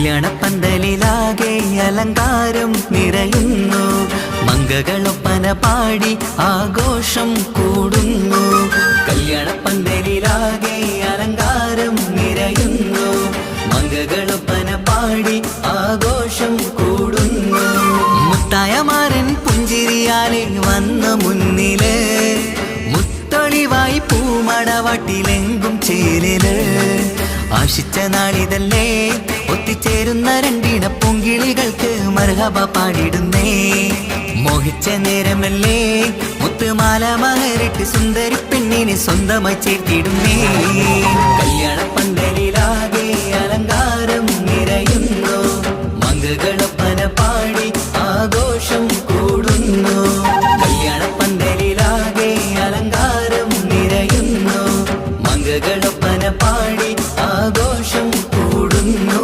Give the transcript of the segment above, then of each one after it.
കല്യാണപ്പന്തലിലാകെ അലങ്കാരം നിറയുന്നു, മംഗളൊപ്പന പാടി ആഘോഷം കൂടുന്നു. കല്യാണപ്പന്തലിലാകെ അലങ്കാരം നിറയുന്നു, മംഗളൊപ്പന പാടി ആഘോഷം കൂടുന്നു. മുത്തായമാരൻ പുഞ്ചിരിയാലെ വന്ന മുന്നില്, മുത്തൊളിവായി പൂമടവട്ടിലെങ്കും ചേലില്. ആശിച്ച നാളിതല്ലേ ഒത്തിച്ചേരുന്ന രണ്ടിട പൂങ്കിളികൾക്ക് മർഹബ പാടിടുന്നേ. മോഹിച്ച നേരമല്ലേ മുത്തുമാല മഹരിട്ട് സുന്ദരി പെണ്ണിനെ സ്വന്തമായി ചേർത്തിടുന്നേ. കല്യാണപ്പന്തലിലാകെ അലങ്കാരം നിറയുന്നു, മംഗളൊപ്പന പാടി ആഘോഷം കൂടുന്നു. കല്യാണപ്പന്തലിലാകെ അലങ്കാരം നിറയുന്നു, മംഗളൊപ്പന പാടി ആഘോഷം കൂടുന്നു.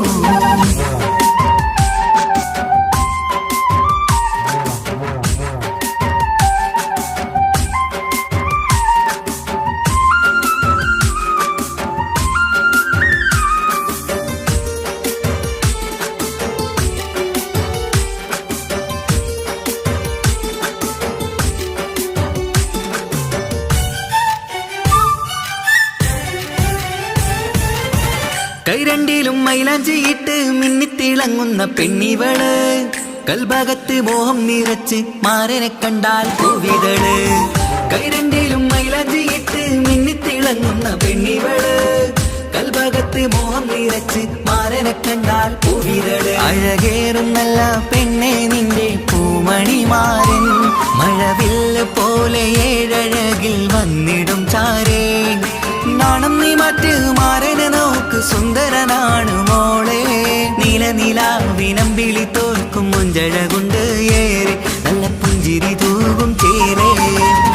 കൈരണ്ടിലും മൈലാഞ്ചിയിട്ട് മിന്നിത്തിളങ്ങുന്ന പെണ്ണിവള്, കൽഭാഗത്ത് മോഹം നിറച്ച് മാരനെ കണ്ടാൽ പൂവിതള്. കൈരണ്ടിലും മൈലാഞ്ചിയിട്ട് മിന്നിത്തിളങ്ങുന്ന പെണ്ണിവള്, കൽഭാഗത്ത് മോഹം നിറച്ച് മാരനെ കണ്ടാൽ പൂവിതള്. അഴകേറുന്നല്ല പെണ്ണെ നിന്റെ പൂമണിമാരൻ, മഴവില്ല് പോലെ ഏഴഴകിൽ വന്നിടും ചാരേ. നാണം നീ മറ്റ് മാരനെ നോക്ക്, സുന്ദരനാണ് മോളെ. നീലനിലാവിനമ്പിളി തോൽക്കും മുഞ്ചഴകൊണ്ട് ഏറെ, നല്ല പുഞ്ചിരി തൂകും ചേരേ.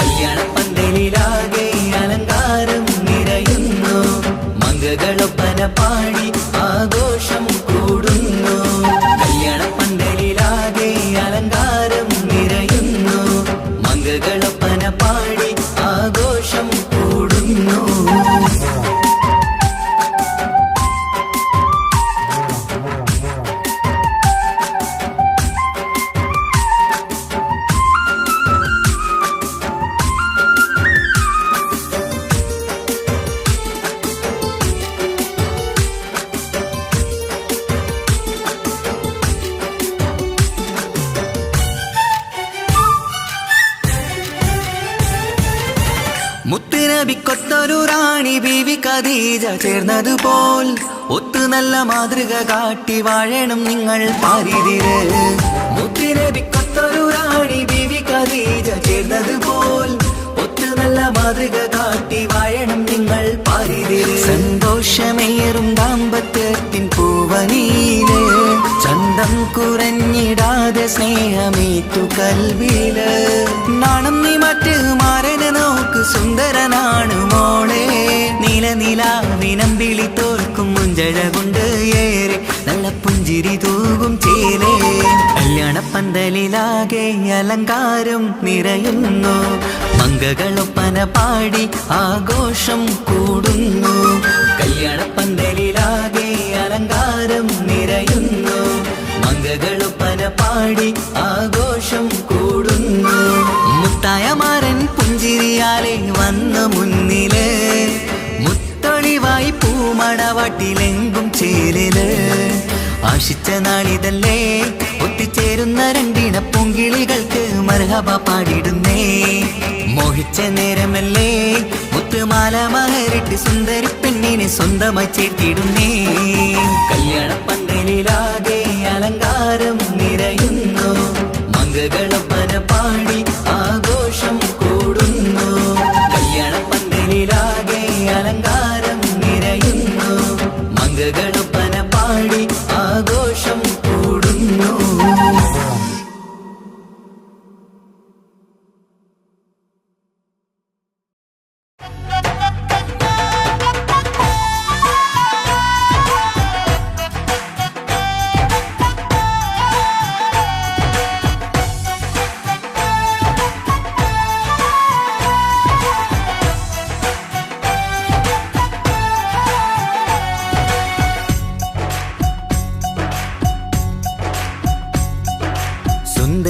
കല്യാണപ്പന്തലിലാകെ അലങ്കാരം നിറയുന്നു, മംഗളൊപ്പന പാടി ആഘോഷം കൂടുന്നു. കല്യാണപ്പന്തലിലാകെ അലങ്കാരം നിറയുന്നു, മംഗളൊപ്പന പാടി ആഘോഷം കൂടുന്നു. മുത്തുനബിക്കൊത്തൊരു റാണി ബീവി ഖദീജ ചേർന്നതുപോൽ, ഒത്തു നല്ല മാതൃക കാട്ടി വാഴണം നിങ്ങൾ പാരിതിര്. മുത്തുനബിക്കൊത്തൊരു റാണി ബീവി ഖദീജ ചേർന്നതുപോൽ, ഒത്തു നല്ല മാതൃക കാട്ടി വാഴണം നിങ്ങൾ പാരിതിര്. സന്തോഷമേറും ദാമ്പത്യത്തിൻ പൂവനീല്, ചന്തം കുറഞ്ഞിടാതെ സ്നേഹമേറ്റു കൽവില്. നാണം നീ മറ്റ് മാരനെ നോക്ക്, സുന്ദരനാണ് മോളെ. നീലനിലാവിനമ്പിളി തോൽക്കും മുഞ്ചഴകൊണ്ട് ഏറെ, നല്ല പുഞ്ചിരി തൂകും ചേലേ. കല്യാണപ്പന്തലിലാകെ അലങ്കാരം നിറയുന്നു, മംഗളൊപ്പന പാടി ആഘോഷം കൂടുന്നു. കല്യാണപ്പന്തലിലാകെ അലങ്കാരം നിറയുന്നു, മംഗളൊപ്പന പാടി ആഘോഷം കൂടുന്നു. മുത്തായമാരൻ പുഞ്ചിരിയാലെ വന്ന മുന്നില്, മുത്തൊളിവായി പൂമടവട്ടിലെങ്കും ചേലില്. ആശിച്ച നാളിതല്ലേ ഒത്തിച്ചേരുന്ന രണ്ടിട പൂങ്കിളികൾക്ക് മർഹബ പാടിടുന്നേ. മോഹിച്ച നേരമല്ലേ മുത്തുമാല മഹരിട്ട് സുന്ദരി പെണ്ണിനെ സ്വന്തമായി ചേർത്തിടുന്നേ. കല്യാണപ്പന്തലിലാകെ അലങ്കാരം നിറയുന്നു, മംഗളൊപ്പന പാടി ആഘോഷം കൂടുന്നു. കല്യാണപ്പന്തലിലാകെ അലങ്കാരം നിറയുന്നു, മംഗളൊപ്പന പാടി ആഘോഷം കൂടുന്നു.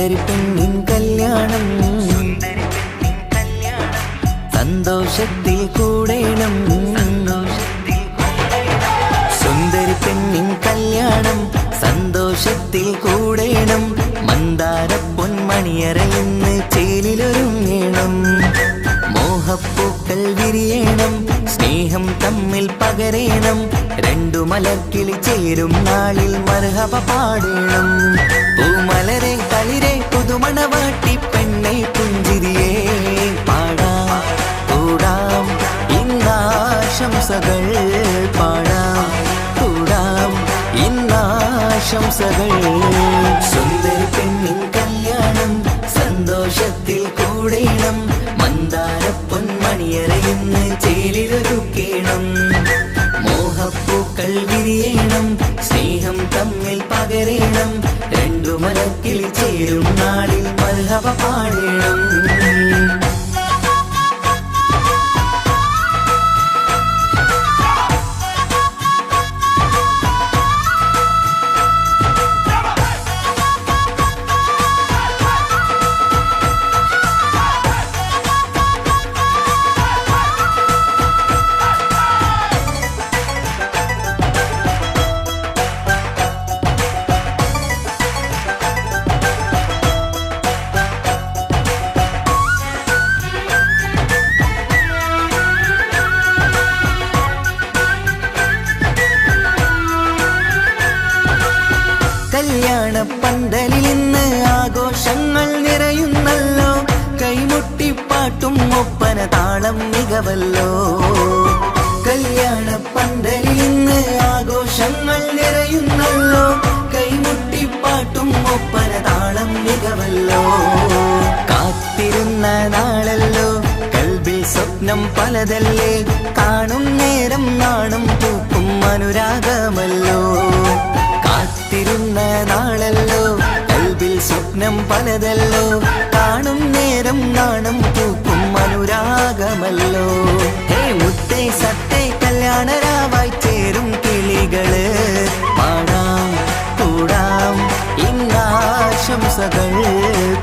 സുന്ദരി പെണ്ണിൻ കല്യാണം സന്തോഷത്തിൽ കൂടേണം സുന്ദരി പെണ്ണിൻ കല്യാണം സന്തോഷത്തിൽ കൂടേണം മന്ദാര പൊന്മണിയറയിന്ന് ചേലിലൊരുങ്ങേണം മോഹപ്പൂക്കൾ വിരിയണം സ്നേഹം തമ്മിൽ പകരേണം രണ്ടു മലർക്കിളി ചേരും നാളിൽ മർഹബ പാടേണം പൂമലരെ കളിരെ പുതുമണവാട്ടി പെണ്ണെ പുഞ്ചിരിയേ പാടാം കൂടാം ഇന്നാശംസകൾ പാടാം കൂടാം ഇന്നാശംസകൾ സുന്ദരി പെണ്ണിൻ കല്യാണം സന്തോഷത്തിൽ കൂടേണം മന്ദാര പൊന്മണിയറയിന്ന് ചേലിലൊരുക്കേണം മോഹപ്പൂക്കൾ വിരിയണം സ്നേഹം തമ്മിൽ പകരേണം രണ്ടു മലക്കിളി ചേരും നാളിൽ മർഹബ പാടേണം കല്യാണ പന്തലിൽ ഇന്ന് ആഘോഷങ്ങൾ നിറയുന്നല്ലോ കൈമുട്ടിപ്പാട്ടും ഒപ്പന താളം മികവല്ലോ കല്യാണ പന്തലിൽ ഇന്ന് ആഘോഷങ്ങൾ നിറയുന്നല്ലോ കൈമുട്ടിപ്പാട്ടും ഒപ്പന താളം മികവല്ലോ കാത്തിരുന്ന നാളല്ലോ കൽബിൽ സ്വപ്നം പലതല്ലേ കാണും നേരം നാണം പൂക്കും അനുരാഗമല്ലോ കാത്തിരുന്ന നാളല്ലോ കൽബിൽ സ്വപ്നം പലതല്ലോ കാണും നേരം നാണം പൂക്കും അനുരാഗമല്ലോ ഹേ മുത്തേ സത്തേ കല്യാണരാവായി ചേരും കിളികള് പാടാം കൂടാം ഇന്നാശംസകൾ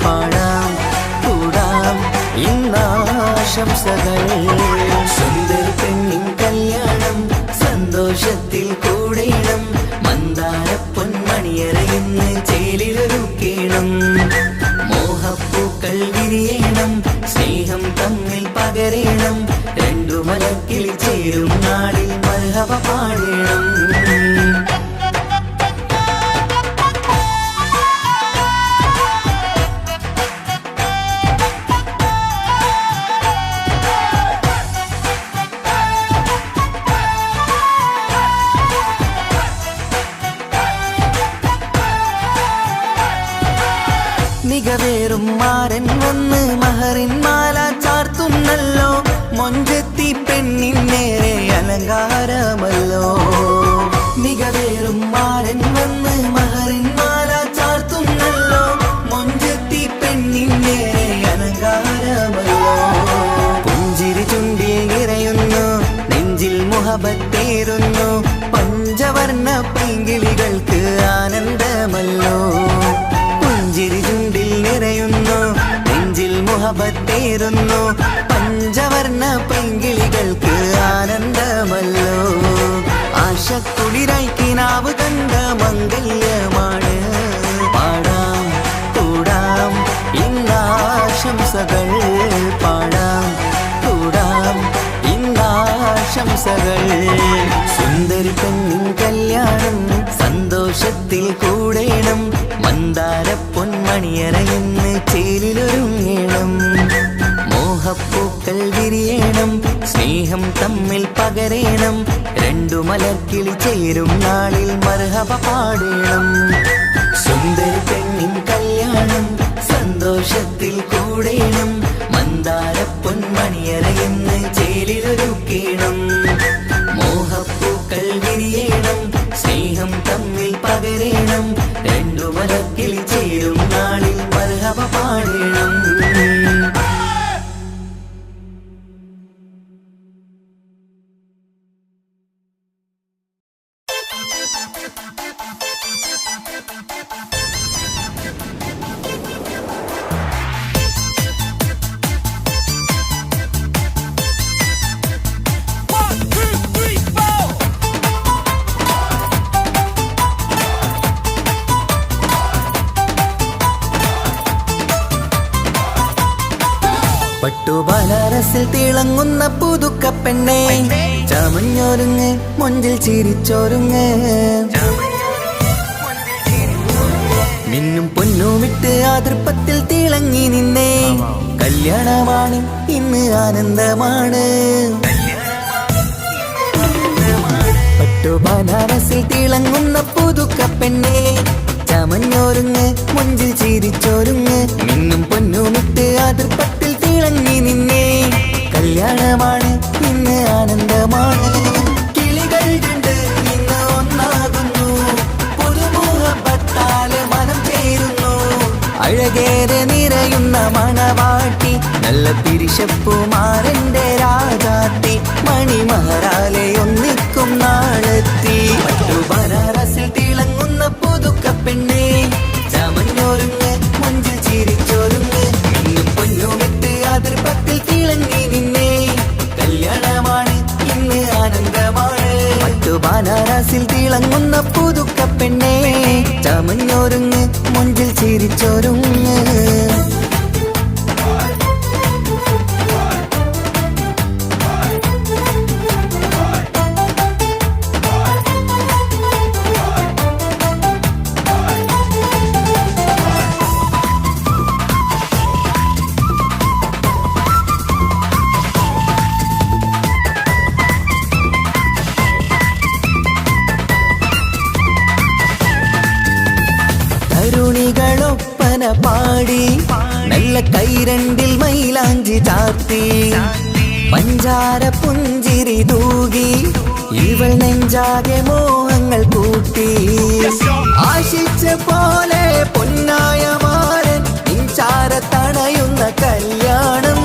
പാടാം കൂടാം ഇന്നാശംസകൾ സുന്ദരി പെണ്ണിൻ കല്യാണം സന്തോഷത്തിൽ കൂടേണം മന്ദാര പൊന്മണിയറയിന്ന് ചേലിലൊരുക്കേണം മോഹപ്പൂക്കൾ വിരിയണം സ്നേഹം തമ്മിൽ പകരേണം രണ്ടു മലക്കിളി ചേരും നാളിൽ മർഹബ പാടേണം മികവേറും മാരൻ വന്ന് മഹറിൻ മാല ചാർത്തുന്നല്ലോ മൊഞ്ചെത്തി പെണ്ണിൻ നേരെ അലങ്കാരമല്ലോ മികവേറും മാരൻ വന്ന് മഹറിൻ മാല ചാർത്തുന്നല്ലോ മൊഞ്ചെത്തി പെണ്ണിൻ നേരെ അലങ്കാരമല്ലോ പുഞ്ചിരി ചുണ്ടിൽ നിറയുന്നു നെഞ്ചിൽ മുഹബത്തേറുന്നു പഞ്ചവർണ്ണ പൈങ്കിളികൾക്ക് ആനന്ദമല്ലോ പുഞ്ചിരി ചുണ്ടിൽ നിറയുന്നു നെഞ്ചിൽ മുഹബത്തേറുന്നു പഞ്ചവർണ്ണ പൈങ്കിളികൾക്ക് ആനന്ദമല്ലോ ആശക്കുളിരായി കിനാവ് കണ്ട മംഗല്യമാണ് പാടാം കൂടാം ഇന്നാശംസകൾ പാടാം കൂടാം ഇന്നാശംസകൾ സുന്ദരി പെണ്ണിൻ കല്യാണം സന്തോഷത്തിൽ കൂടേണം മന്ദാര പൊന്മണിയറയിന്ന് ചേലിലൊരുങ്ങേണം മോഹപ്പൂക്കൾ വിരിയണം സ്നേഹം തമ്മിൽ പകരേണം രണ്ടു മലർക്കിളി ചേരും നാളിൽ മർഹബ പാടേണം സുന്ദരി പെണ്ണിൻ കല്യാണം സന്തോഷത്തിൽ കൂടേണം മന്ദാര പൊന്മണിയറയിന്ന് ചേലിലൊരുക്കേണം മോഹപ്പൂക്കൾ വിരിയണം സ്നേഹം തമ്മിൽ പകരേണം രണ്ടു മലർക്കിളി ചേരും നാളിൽ മർഹബ പാടേണം പട്ടുബനാറസിൽ തിളങ്ങുന്ന പുതുക്കപ്പെണ്ണേ ചമഞ്ഞൊരുങ്ങ് മൊഞ്ചിൽ ചിരിച്ചൊരുങ്ങ് മിന്നും പൊന്നുമിട്ട് ആതൃപ്പത്തിൽ തിളങ്ങി നിന്നേ കല്യാണമാണ് ഇന്ന് ആനന്ദമാണ് പട്ടുബനാറസിൽ തിളങ്ങുന്ന പുതുക്കപ്പെണ്ണേ ചമഞ്ഞൊരുങ്ങ് മൊഞ്ചിൽ ചിരിച്ചൊരുങ്ങ് മിന്നും പൊന്നുമിട്ട് ആതൃപ്പത്തിൽ തിളങ്ങി നിന്നേ കല്യാണമാണ് ഇന്ന് ആനന്ദമാണ് കിളികൾ കണ്ട് ഇന്ന് ഒന്നാകുന്നു പുതുമുഖത്താല് മനം ചേരുന്നു അഴകേറെ നിറയുന്ന മണവാട്ടി നല്ല പിരിശപ്പുമാരന്റെ രാജാത്തി മണിമഹറാലെ ഒന്നിക്കും നാളെത്തി പട്ടുബനാറസിൽ തിളങ്ങുന്ന പുതുക്കപ്പെണ്ണേ ചമഞ്ഞൊരുങ്ങ് മൊഞ്ചിൽ ചിരിച്ചൊരുങ്ങ് മിന്നും പൊന്നുമിട്ട് ആതൃപ്പത്തിൽ തിളങ്ങി നിന്നേ കല്യാണമാണ് ഇന്ന് ആനന്ദമാണ് പട്ടുബനാറസിൽ തിളങ്ങുന്ന പുതുക്കപ്പെണ്ണേ ചമഞ്ഞൊരുങ്ങ് മൊഞ്ചിൽ ചിരിച്ചൊരുങ്ങ് തരുണികളൊപ്പന പാടി നല്ല കൈരണ്ടിൽ മൈലാഞ്ചി ചാർത്തി പഞ്ചാര പുഞ്ചിരി തൂകി ഇവൾ നെഞ്ചാകെ മോഹങ്ങൾ കൂട്ടി ആശിച്ച പോലെ പൊന്നായ മാരൻ നിൻചാര തണയുന്ന കല്യാണം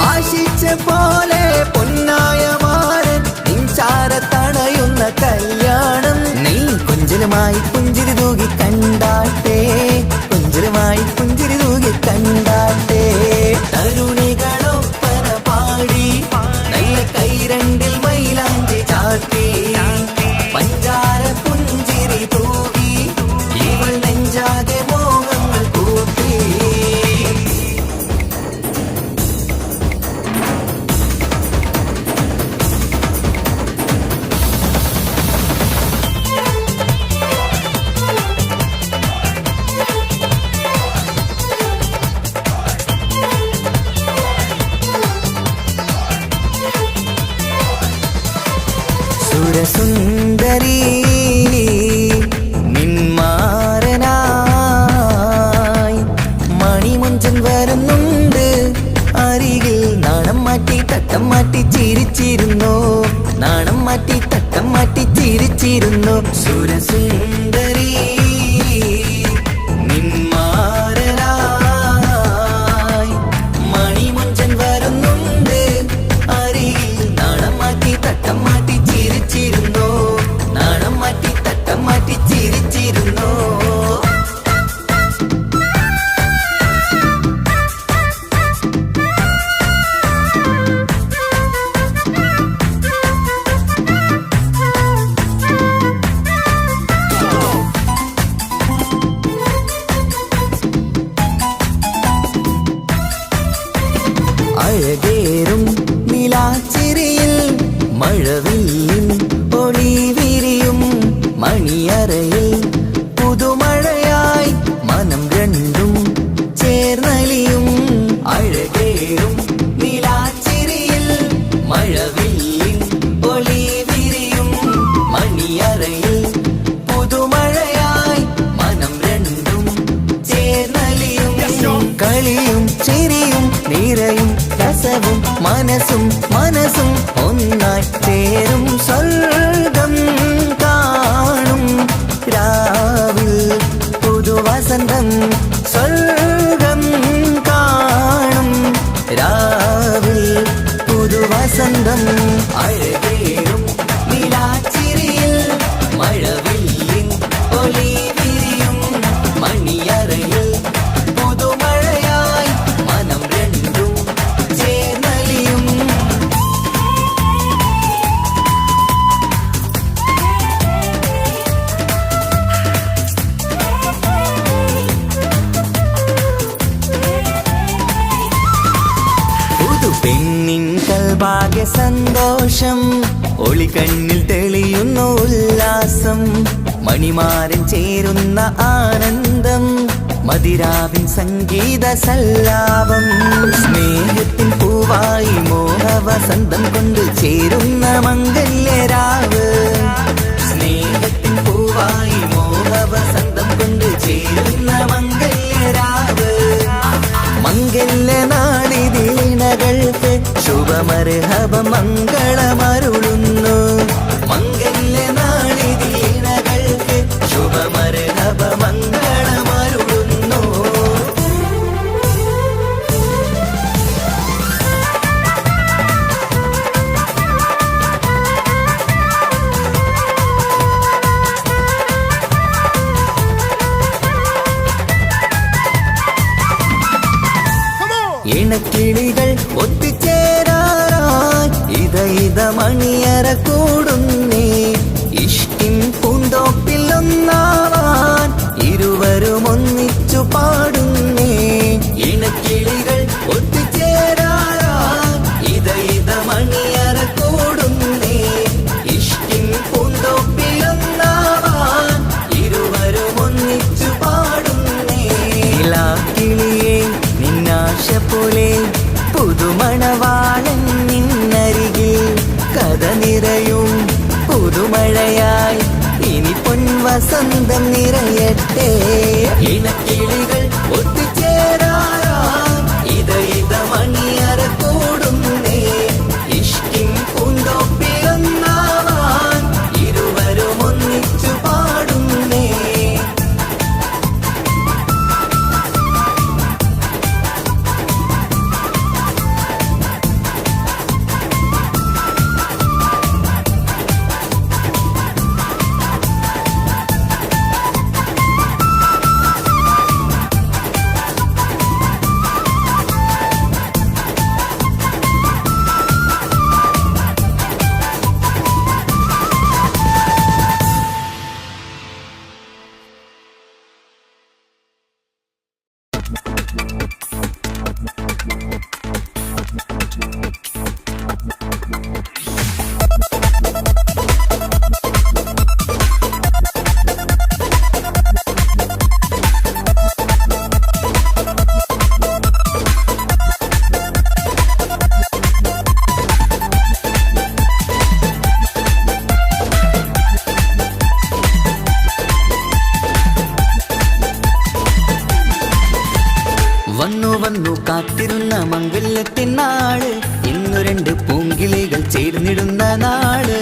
ആശിച്ച പോലെ പൊന്നായ മാരൻ നിൻചാര തണയുന്ന കല്യാണം നീ കൊഞ്ചലുമായി പുഞ്ചിരി തൂകി കണ്ടാട്ടെ കൊഞ്ചലുമായി പുഞ്ചിരി തൂകി കണ്ടാട്ടെ തരുണികളൊപ്പന പാടി നല്ല കൈരണ്ടിൽ മൈലാഞ്ചി ചാർത്തി പഞ്ചാര പുഞ്ചിരി തൂകി ഇവൾ നെഞ്ചാകെ മോഹങ്ങൾ കൂട്ടി സുരസുന്ദരി നിന്മാരനായി മണിമുഞ്ചൻ വരുന്നുണ്ട് അരികിൽ നാണം മാറ്റി തട്ടം മാറ്റി ചിരിച്ചിരുന്നു നാണം മാറ്റി തട്ടം മാറ്റി ചിരിച്ചിരുന്നു സുരസുന്ദരി നിന്മാരനായി മണിമുഞ്ചൻ വരുന്നുണ്ട് അരികിൽ നാണം മാറ്റി തട്ടം മാറ്റി ചിരിച്ചിരുന്നു നാണം മാറ്റി തട്ടം മാറ്റി ചിരിച്ചിരുന്നു അഴകേറും നിലാച്ചിരിയിൽ മഴവില്ലിൻ ഒളി വിരിയും മണിയറയിൽ പുതുമഴയായി മനം രണ്ടും ചേർന്നലിയും അഴകേറും നിലാച്ചിരിയിൽ മഴവില്ലിൻ ഒളി വിരിയും മണിയറയിൽ പുതുമഴയായി മനം രണ്ടും ചേർന്നലിയും കളിയും ചിരിയും നിറയും രസവും മനസ്സും മനസ്സും ഒന്നായി ചേരും സ്വർഗം കാണും രാവിൽ പുതുവസന്തം സ്വർഗം കാണും രാവിൽ പുതുവസന്തം അഴകേറും നിലാച്ചിരിയിൽ മഴവില്ലിൻ ഒളി വിരിയും മണിയറയിൽ പുതുമഴയായി മനം രണ്ടും ചേർന്നലിയും സന്തോഷം ഒളികണ്ണിൽ തെളിയുന്നു ഉല്ലാസം മണിമാരൻ ചേരുന്ന ആനന്ദം മതിരാവിൻ സംഗീത സല്ലാപം സ്നേഹത്തിൻ പൂവായി മോഹവസന്തം കൊണ്ട് ചേരുന്ന മംഗല്യരാവ് സ്നേഹത്തിൻ പൂവായി മോഹവസന്തം കൊണ്ട് ചേരുന്ന മംഗല്യരാവ് മംഗല്യ നാളിതീണകൾക്ക് ശുഭമർഹബ മംഗളമരുളുന്നു മംഗല്യ നാളിതീണകൾക്ക് ശുഭമർഹബ മംഗളമരുളുന്നു ഇണക്കിളികൾ ഒത്തുചേരാറായി ഇത മണിയറ കൂടുന്നേ ഇഷ്കിൻ പൂന്തോപ്പിൽ ഒന്നാവാൻ ഇരുവരും ഒന്നിച്ചു പാടുന്നേ ഇണക്കിളികൾ ഒത്തുചേരാറായി ഇത മണിയറ കൂടുന്നേ ഇഷ്കിൻ പൂന്തോപ്പിൽ ഒന്നാവാൻ ഇരുവരും ഒന്നിച്ചു പാടുന്നേ കിളിയേ നിന്നാശ പോലെ പുതുമണവാളൻ നിന്നരികിൽ കഥ നിറയും പുതുമഴയായി ഇനി പൊൻവസന്തം നിറയട്ടെ ഇണക്കിളികൾ ഒത്തുചേരാറായി ഇത മണിയറ കൂടുന്നേ ഇഷ്കിൻ പൂന്തോപ്പിലൊന്നാവാൻ ഇരുവരും ഒന്നിച്ചു പാടുന്നേ വന്നു കാത്തിരുന്ന മംഗല്യത്തിൻ നാള് ഇന്നു രണ്ട് പൂങ്കിളികൾ ചേർന്നിടുന്ന നാള്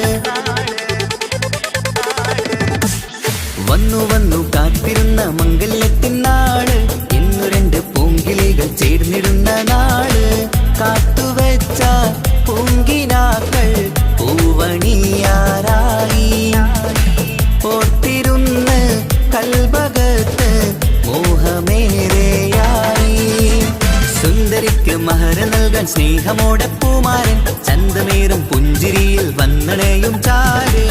വന്നു കാത്തിരുന്ന മംഗല്യത്തിൻ നാള് ഇന്നു രണ്ട് പൂങ്കിളികൾ ചേർന്നിടുന്ന നാള് കാത്തുവെച്ച പൂങ്കിനാക്കൾ പൂവണിയാറായി ഓർത്തിരുന്ന് കൽബകത്ത് മോഹമേറെയായി സുന്ദരിക്ക് മഹർ നൽകാൻ സ്നേഹമോടെ പൂമാരൻ ചന്തമേറും പുഞ്ചിരിയിൽ വന്നണയും ചാര്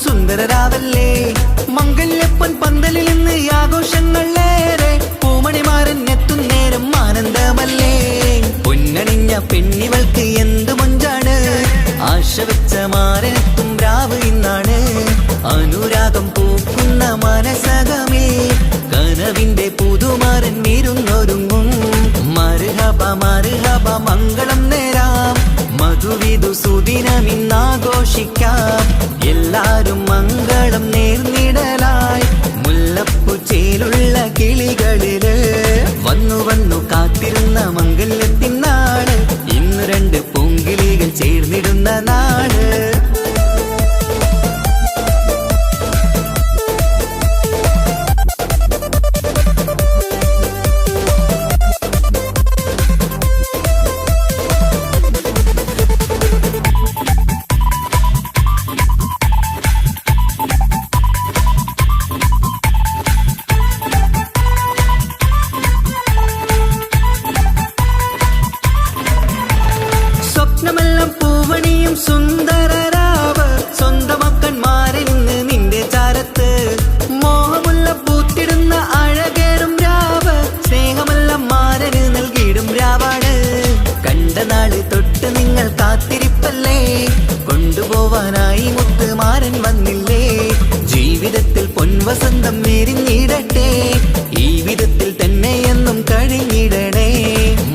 സുന്ദരരാവല്ലേ മംഗല്യപ്പൻ പന്തലിൽ നിന്ന് ആഘോഷങ്ങളേറെ പൂമണിമാരൻ എത്തും നേരം ആനന്ദമല്ലേ പൊന്നണിഞ്ഞ പെണ്ണിവൾക്ക് എന്ത് മൊഞ്ചാണ് ആശ വെച്ച മാരനെത്തും രാവ് ഇന്നാണ് അനുരാഗം പൂക്കുന്ന മനസകമേ കനവിന്റെ പുതുമാരൻ ഇരുന്നൊരുങ്ങും മർഹബ മർഹബ മംഗളം നേരാം മധുവിധു സുദിനമിന്നാഘോഷിക്കാം എല്ലാരും മംഗളം നേർന്നിടലായി മുല്ലപ്പു ചേലുള്ള കിളികളില് വന്നു കാത്തിരുന്ന മംഗല്യത്തിൻ നാള് ഇന്ന് രണ്ട് പൂങ്കിളികൾ ചേർന്നിടുന്ന നാള് തരുവാനായി മുത്തുമാരൻ വന്നില്ലേ. ജീവിതത്തിൽ പൊൻവസന്തം വിരിഞ്ഞിടട്ടെ, ഈ വിധത്തിൽ തന്നെ എന്നും കഴിഞ്ഞിടണേ.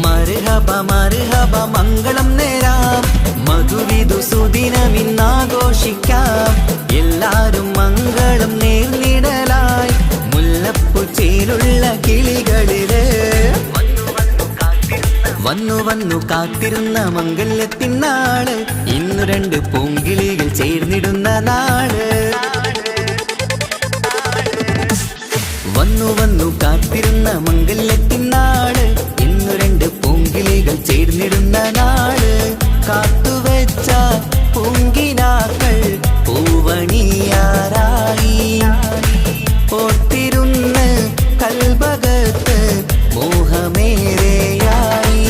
മർഹബ മർഹബ മംഗളം നേരാം, മധുവിധു സുദിനമിന്നാഘോഷിക്കാം. എല്ലാരും മംഗളം നേർന്നിടലായി മുല്ലപ്പൂ ചേലുള്ള കിളികളില് വന്നു വന്നു കാത്തിരുന്ന മംഗല്യത്തിനാള്. ഇന്നു രണ്ട് പൂങ്കിളികൾ ചേർന്നിടുന്ന നാള്. വന്നു വന്നു കാത്തിരുന്ന മംഗല്യത്തിനാള്. ഇന്നു രണ്ട് പൂങ്കിളികൾ ചേർന്നിടുന്ന നാള്. കാത്തുവെച്ച പൂങ്കിനാക്കൾ പൂവണിയാറായി ഓർത്തിരുന്ന് കൽബകത്ത് മോഹമേറെയായി.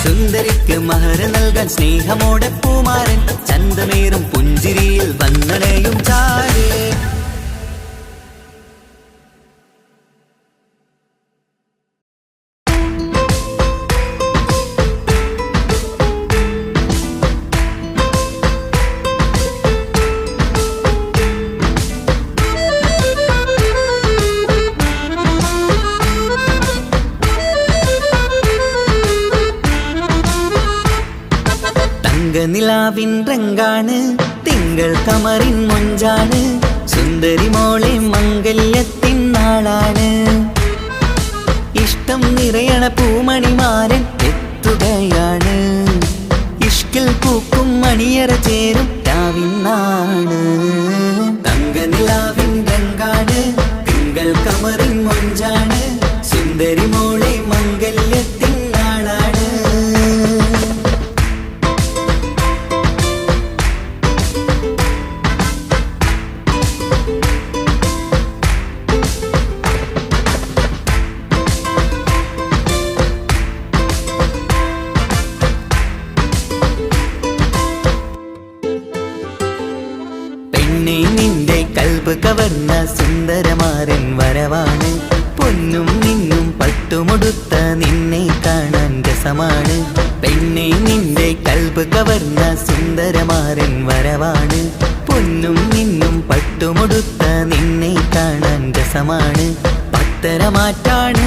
സുന്ദരിക്ക് മഹർ നൽകാൻ സ്നേഹമോടെ പൂമാരൻ ചന്തമേറും പുഞ്ചിരിയിൽ വന്നണയും ചാരേ. നിലാവിൻ രംഗാണ്, തിങ്കൾ കമറിൻ മൊഞ്ചാണ്, സുന്ദരി മോളെ മംഗല്യത്തിൻ നാളാണ്. ഇഷ്ടം നിറയണ പൂമണിമാരൻ എത്തുകയാണ്. ഇഷ്കിൽ പൂക്കും മണിയറ ചേരും രാവിനാണ്. തങ്ക നിലാവിൻ രംഗാണ്, തിങ്കൾ കമറിൻ മൊഞ്ചാണ്, സുന്ദരി മോളെ മംഗല്യത്തിൻ നാളാണ്. നിന്റെ കൽബ് കവർന്ന സുന്ദരമാരൻ വരവാണ്. പൊന്നും നിന്നും പട്ടുമുടുത്ത നിന്നെ കാണാൻ രസമാണ്. പെണ്ണെ നിന്റെ കൽബ് കവർന്ന സുന്ദരമാരൻ വരവാണ്. പൊന്നും നിന്നും പട്ടുമുടുത്ത നിന്നെ കാണാൻ രസമാണ്. പത്തരമാറ്റാണ്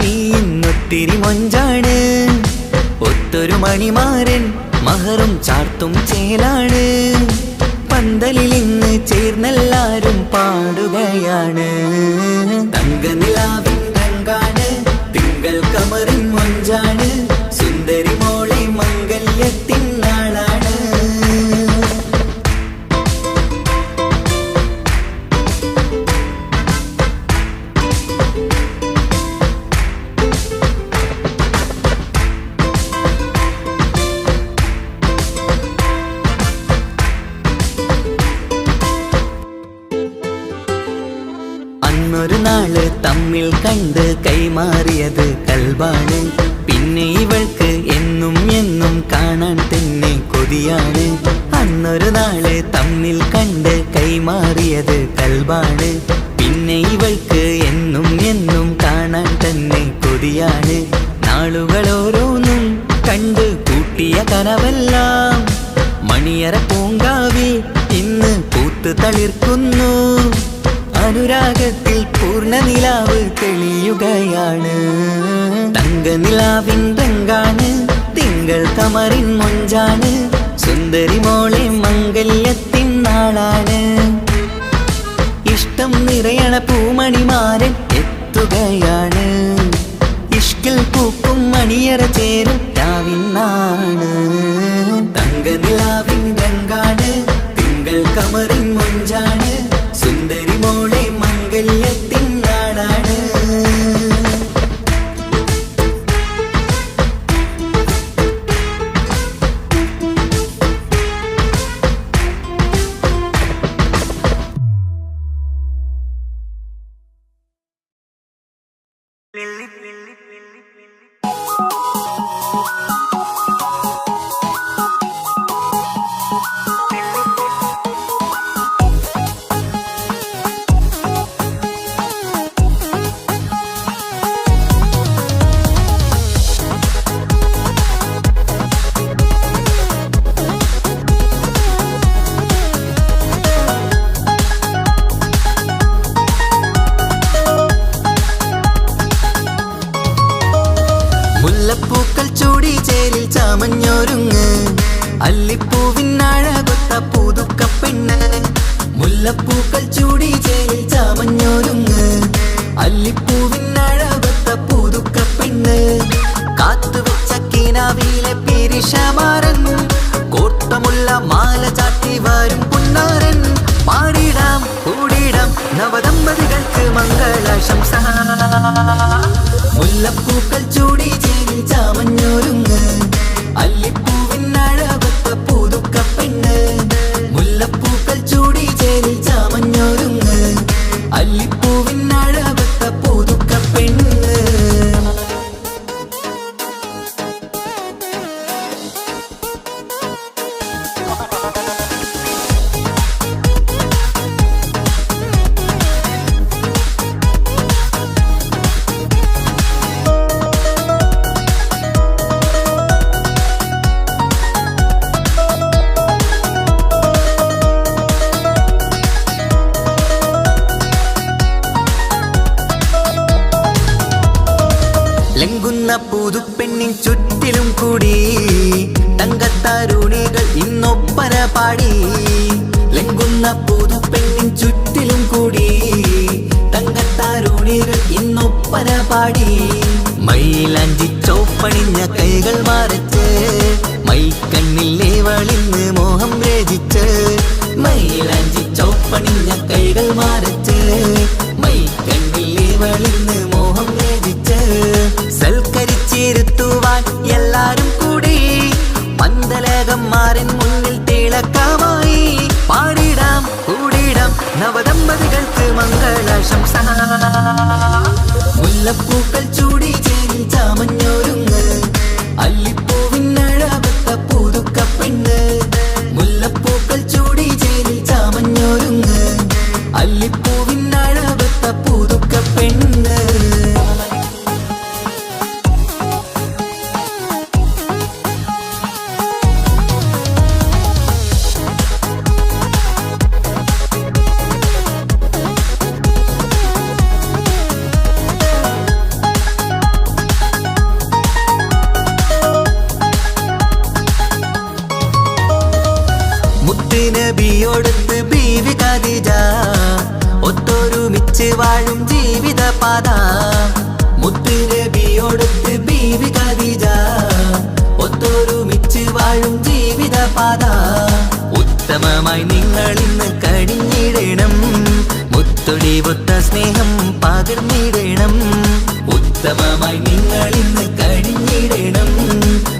നീ ഇന്നൊത്തിരി മൊഞ്ചാണ്. ഒത്തൊരു മണിമാരൻ മഹറും ചാർത്തും ചേലാണ്. പന്തലിൽ ഇന്ന് ചേർന്നെല്ലാരും പാടുകയാണ്. തങ്ക നിലാവിൻ രംഗാണ്, തിങ്കൾ കമറിൻ മൊഞ്ചാണ്, സുന്ദരി മോളെ മംഗല്യത്തിൻ നാളാണ്. അന്നൊരു നാള് തമ്മിൽ കണ്ട് കൈമാറിയത് കൽബാണ്. പിന്നെ ഇവൾക്ക് എന്നും എന്നും കാണാൻ തന്നെ കൊതിയാണ്. അന്നൊരു നാള് തമ്മിൽ കണ്ട് കൈമാറിയത് കൽബാണ്. പിന്നെ ഇവൾക്ക് എന്നും എന്നും കാണാൻ തന്നെ കൊതിയാണ്. നാളുകൾ ഓരോന്നും കണ്ട് കൂട്ടിയ കനവെല്ലാം മണിയറ പൂങ്കാവിൽ ഇന്ന് പൂത്ത് തളിർക്കുന്നു. അനുരാഗത്തിൽ പൂർണ്ണ നിലാവ് തെളിയുകയാണ്. തങ്ക നിലാവിൻ രംഗാണ്, തിങ്കൾ കമറിൻ മൊഞ്ചാണ്, സുന്ദരി മോളെ മംഗല്യത്തിൻ നാളാണ്. ഇഷ്ടം നിറയണ പൂമണിമാരൻ എത്തുകയാണ്. ഇഷ്കിൽ പൂക്കും മണിയറ ചേരും രാവിനാണ്. തങ്ക നിലാവിൻ രംഗാണ്, തിങ്കൾ കമറിൻ മൊഞ്ചാണ്, സുന്ദരി മോളെ മംഗല്യത്തിൻ നാളാണ്. ചാമഞ്ഞൊരുങ്ങ് അല്ലിപ്പൂവിനഴകൊത്ത പുതുക്കപ്പെണ്ണ് മുല്ലപ്പൂക്കൾ ചൂടി ചേലിൽ ചാമഞ്ഞൊരുങ്ങ് അല്ലിപ്പൂവിനഴകൊത്ത പുതുക്കപ്പെണ്ണ് കാത്തുവെച്ച കിനാവിലെ പിരിശമാരൻ കോർത്തമുള്ള മാല ചാട്ടി വരും പുന്നാരൻ പാടിടാം കൂടിടാം നവദമ്പതികൾക്ക് മംഗളാശംസ മുല്ലപ്പൂക്കൾ ചൂടി ചേലിൽ ചാമഞ്ഞൊരുങ്ങ് അല്ലിപ്പൂവിനഴകൊത്ത പുതുക്കപ്പെണ്ണ് മുല്ലപ്പൂക്കൾ ചൂടി ചേലിൽ ചാമഞ്ഞൊരുങ്ങ് അല്ലിപ്പൂവിനഴകൊത്ത പുതുക്കപ്പെണ്ണ് ലംഘുന്ന പുതുപ്പെണ്ണിൻ ചുറ്റിലും കൂടി തങ്കത്താരുണികൾ ഇന്നൊപ്പന പാടി ലംഘുന്ന പുതുപ്പെണ്ണിൻ ചുറ്റിലും കൂടി തങ്കത്താരുണികൾ ഇന്നൊപ്പന പാടി മൈലാഞ്ചി ചോപ്പണിഞ്ഞ കൈകൾ മറച്ച് മൈക്കണ്ണിലെ വളിന്ന് മോഹം രചിച്ച് മൈലാഞ്ചി ചോപ്പണിഞ്ഞ കൈകൾ മറച്ച് മൈക്കണ്ണിലെ വളിന്ന് മോഹം രചിച്ച് സൽക്കരിച്ചിരുത്തുവാൻ എല്ലാരും കൂടി മന്ദലകന്മാരൻ മുന്നിൽ തിളക്കമായി പാടിടാം കൂടിടാം നവദമ്പതികൾക്ക് മംഗളാശംസ മുല്ലപ്പൂക്കൾ ചൂടി ചേലിൽ ചാമഞ്ഞൊരുങ്ങ് അല്ലിപ്പൂവിനഴകൊത്ത പുതുക്കപ്പെണ്ണ് മുല്ലപ്പൂക്കൾ ചൂടി ചേലിൽ ചാമഞ്ഞൊരുങ്ങ് അല്ലിപ്പൂവിനഴകൊത്ത പുതുക്കപ്പെണ്ണ് നബിയോടൊത്ത് ബീവി ഖദീജ ഒത്തൊരുമിച്ച് വാഴും ജീവിത പാത മുത്ത് നബിയോടൊത്ത് ബീവി ഖദീജ ഒത്തൊരുമിച്ച് വാഴും ജീവിത പാത ഉത്തമമായി നിങ്ങൾ ഇന്ന് കഴിഞ്ഞിടണം മുത്തൊടിവൊത്ത സ്നേഹം പകർന്നിടണം ഉത്തമമായി നിങ്ങൾ ഇന്ന് കഴിഞ്ഞിടണം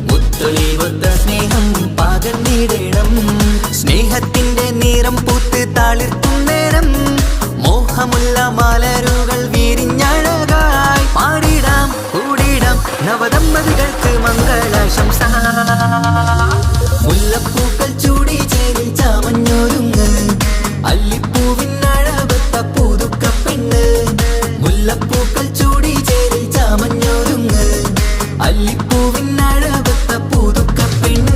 മുത്തൊടിവൊത്ത സ്നേഹം പകർന്നിടണം സ്നേഹത്തിന്റെ നിറം പൂത്ത് താളിർക്കും നേരം മോഹമുള്ള മലരുകൾ വിരിഞ്ഞഴകായി പാടിടാം കൂടിടാം നവദമ്പതികൾക്ക് മംഗളാശംസ മുല്ലപ്പൂക്കൾ ചൂടി ചേലിൽ ചാമഞ്ഞൊരുങ്ങ് അല്ലിപ്പൂവിനഴകൊത്ത പുതുക്കപ്പെണ്ണ് മുല്ലപ്പൂക്കൾ ചൂടി ചേലിൽ ചാമഞ്ഞൊരുങ്ങ് അല്ലിപ്പൂവിനഴകൊത്ത പുതുക്കപ്പെണ്ണ്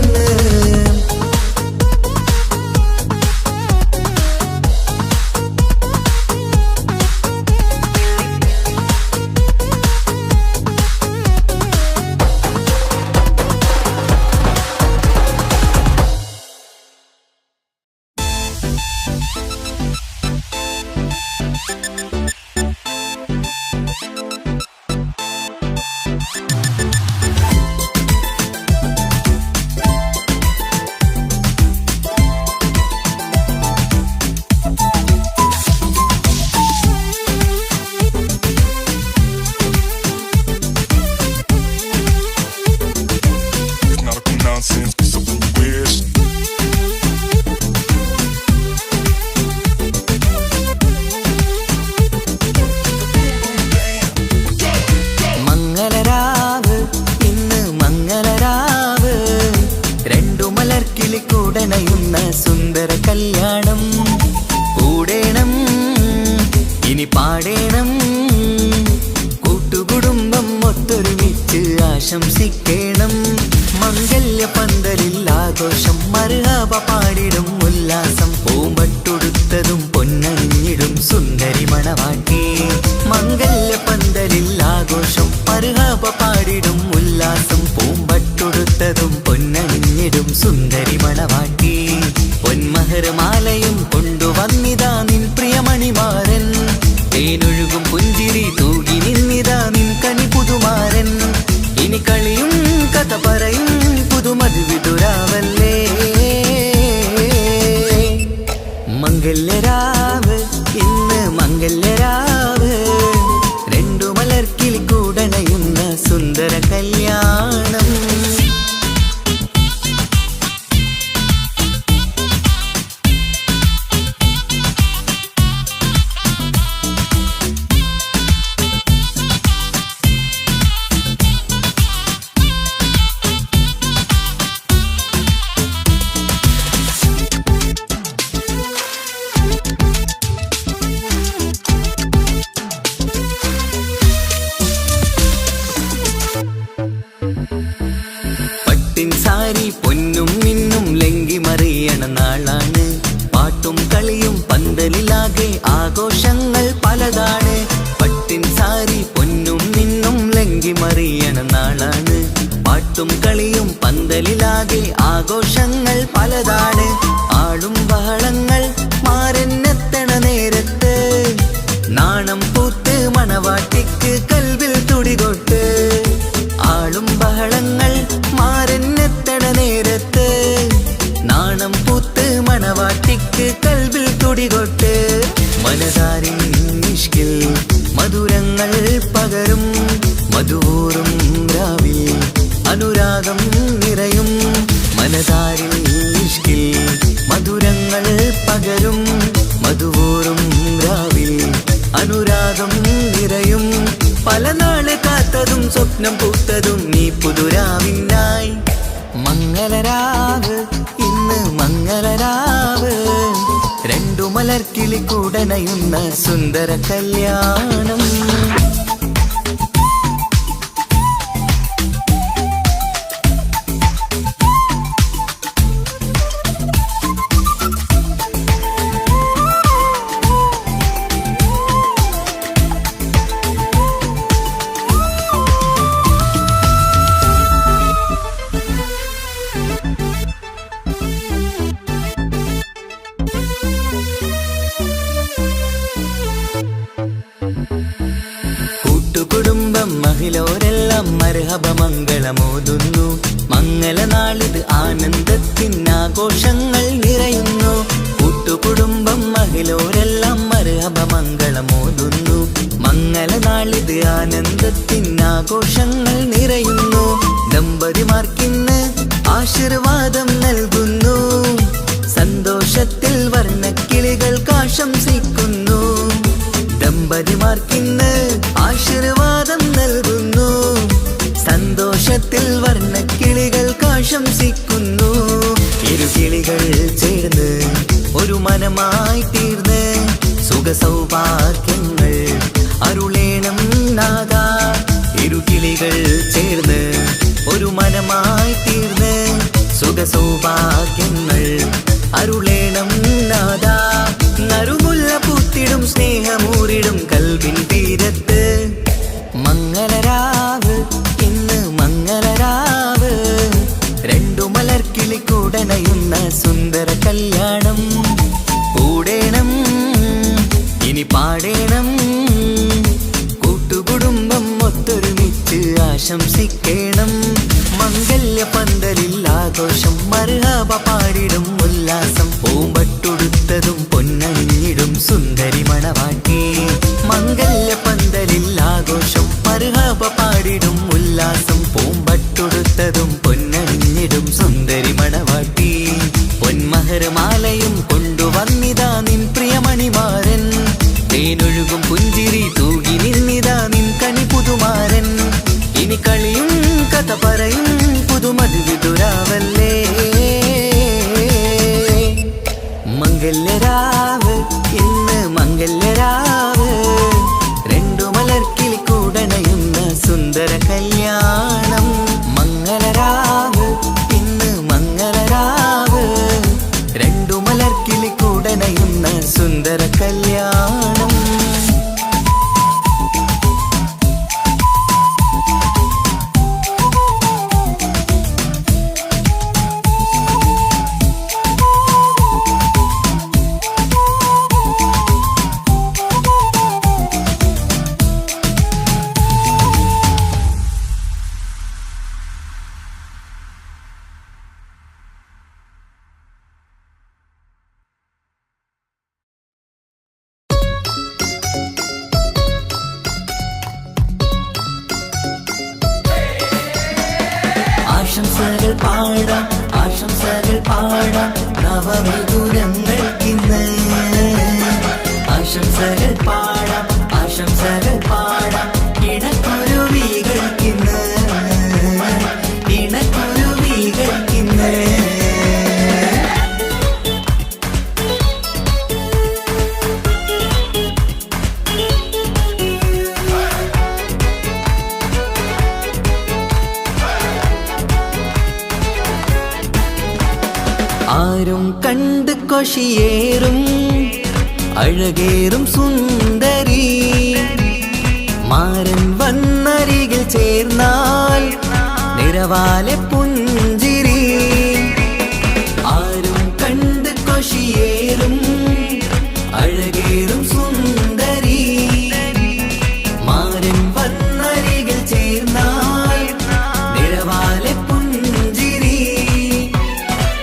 കൂടണയുന്ന സുന്ദര കല്യാണം കൂടേണം ഇനി പാടേണം കൂട്ടുകുടുംബം ഒത്തൊരുമിച്ച് ആശംസിക്കണം മംഗല്യ പന്തലിൽ ആഘോഷം മർഹബ പാടിടും ഉല്ലാസം പൂമ്പട്ടൊടുത്തതും പൊന്നണിഞ്ഞിടും സുന്ദരി മണവാട്ടി മംഗല്യ പന്തലിൽ ആഘോഷം മർഹബ പാടിടും ഉല്ലാസം പൂമ്പട്ടൊടുത്തതും പൊന്ന മഹരമാലയും കൊണ്ടുവന്നിതാ നിൻ പ്രിയമണിമാരൻ. തേനൊഴുകും പുഞ്ചിരി തൂകി നിന്നിതാ നിൻ കനി പുതുമാരൻ. ഇനി കളിയും കഥ പറയും പുതുമധുവിതുരാവല്ലേ. മംഗല്യരാവ് ഇന്ന് മംഗല്യരാവ്, രണ്ടു മലർക്കിളി കൂടണയുന്ന സുന്ദര കല്യാണം. സാരി പൊന്നും മിന്നും ലങ്കി മറിയണ നാളാണ്. പാട്ടും കളിയും പന്തലിലാകെ ആഘോഷങ്ങൾ പലതാണ്. പട്ടിൻ സാരി പൊന്നും മിന്നും ലങ്കി മറിയണ നാളാണ്. പാട്ടും കളിയും പന്തലിലാകെ ആഘോഷങ്ങൾ പലതാണ്. ആളും ബഹളങ്ങൾ മാരെന്നെത്തണ നേരത്ത്, നാണം പൂത്ത് മണവാട്ടിക്ക് കൽവിൽ തുടികൊട്ട്. ആളും ബഹളങ്ങൾ മാരെന്നെത്തണ നേരത്ത്, നാണം പൂത്ത് മണവാട്ടിക്ക് കൽവിൽ തുടികൊട്ട്. മനതാരിൻ ഇഷ്കിൽ മധുരങ്ങൾ പകരും, മധുവൂറും രാവിൽ അനുരാഗം നിറയും. മനതാരിൻ ഇഷ്കിൽ മധുരങ്ങൾ പകരും, മധുവൂറും രാവിൽ അനുരാഗം നിറയും. പല നാള് കാത്തതും സ്വപ്നം പൂത്തതും നീ പുതുരാവിനായി. മംഗളരാവ് ഇന്ന് മംഗളരാവ്, രണ്ടു മലർക്കിളി കൂടണയുന്ന സുന്ദര കല്യാണം. കൂട്ടുകുടുംബം മഹിളോരെല്ലാം മർഹബ മംഗളമോതുന്നു. മംഗളനാളിത് ആനന്ദത്തിനാഘോഷങ്ങൾ നിറയുന്നു. കൂട്ടുകുടുംബം മഹിളോരെല്ലാം മർഹബ മംഗളമോതുന്നു. മംഗളനാളിത് ആനന്ദത്തിനാഘോഷങ്ങൾ നിറയുന്നു. ദമ്പതിമാർക്കിന്ന് ആശീർവാദം നൽകുന്നു. സന്തോഷത്തിൽ വർണ്ണക്കിളികൾ ആശംസിക്കുന്നു. ദമ്പതിമാർക്കിന്ന് ആശീർവാദം നൽകുന്നു. സന്തോഷത്തിൽ വർണ്ണക്കിളികൾ ആശംസിക്കുന്നു. ഇരുകിളികൾ ചേർന്ന് ഒരു മനമായി തീർന്ന്, സുഖസൗഭാഗ്യങ്ങൾ അരുളേണം നാദാ. ഇരുകിളികൾ ചേർന്ന് ഒരു മനമായി തീർന്ന്, സുഖസൗഭാഗ്യങ്ങൾ അരുളേണം നാദാ. നറുമുല്ല പൂത്തിടും സ്നേഹമൂരിടും കൽവിൻ തീരത്ത്. മംഗളരാവ് ഇന്ന് മംഗളരാവ്, രണ്ടു മലർക്കിളി കൂടണയുന്ന സുന്ദര കല്യാണം. കൂടേണം ഇനി പാടേണം, കൂട്ടുകുടുംബം ഒത്തൊരുമിച്ച് ആശംസിക്കണം. മംഗല്യ പന്തലിൽ ആഘോഷം മർഹബ പാടിടും ഉല്ലാസം. പൂമ്പട്ടുടുത്തതും പൊന്നണിഞ്ഞിടും സുന്ദരി മണവാട്ടി. മംഗല്യ പന്തലിൽ ആഘോഷം മർഹബ പാടിടും ഉല്ലാസം. പൂമ്പട്ടുടുത്തതും പൊന്നണിഞ്ഞിടും സുന്ദരി മണവാട്ടി. പൊന്മഹരമാലയും കൊണ്ടുവന്നിതാ നിൻ പ്രിയമണിമാരൻ. തേനൊഴുകും പുഞ്ചിരി തൂകി നിന്നിതാ നിൻ കനി പുതുമാരൻ. ഇനി കളിയും കഥ പറയും പുതുമധുവിതുരാവല്ലേ. മംഗല്യരാവ് ഇന്ന് മംഗല്യരാവ്, രണ്ടു മലർക്കിളി കൂടണയുന്ന സുന്ദര കല്യാണം. മംഗളരാവ് ഇന്ന് മംഗളരാവ്, രണ്ടു മലർക്കിളി കൂടണയുന്ന സുന്ദര കല്യാണം. പാടാം ആശംസകൾ പാടാം നവമിഥുനങ്ങൾക്കിന്ന് ആശംസകൾ പാടാം ആശംസകൾ പാടാം ഇണക്കുരുവികൾക്കിന്ന് ഇണക്കുരുവികൾക്കിന്ന് ആരും കണ്ട് കൊഷിയേറും അഴകേറും സുന്ദരി മാരൻ വന്നരികിൽ ചേർന്നാൽ നിറവാലെ പുഞ്ചിരി ആരും കണ്ട് കൊഷിയേറും അഴകേറും സുന്ദരി മാരൻ വന്നരികിൽ ചേർന്നാൽ നിറവാലെ പുഞ്ചിരി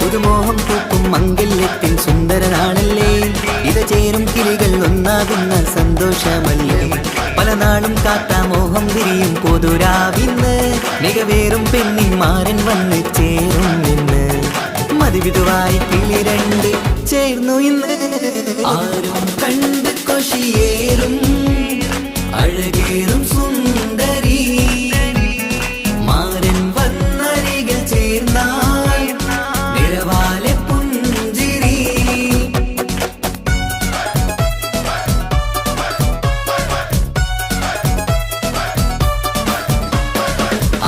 പുതുമോഹം പൂക്കും മംഗല്യത്തിൻ സുന്ദരനാണല്ലേ ഇത് ചേരും കിളികൾ ഒന്നാകുന്ന സന്തോഷമല്ലേ പല നാളും കാത്ത മോഹം വിരിയും പൊതുരാവിന്ന് മികവേറും പെണ്ണിന്മാരൻ വന്ന് ചേരും ഇന്ന് മതിവിധുവായി കിളി രണ്ട് ചേർന്നു ഇന്ന് ആരും കണ്ട് കൊഷിയേറും അഴകേറും സുന്ദരി മാരൻ വന്നരികിൽ ചേർന്നാൽ നിറവാലെ പുഞ്ചിരി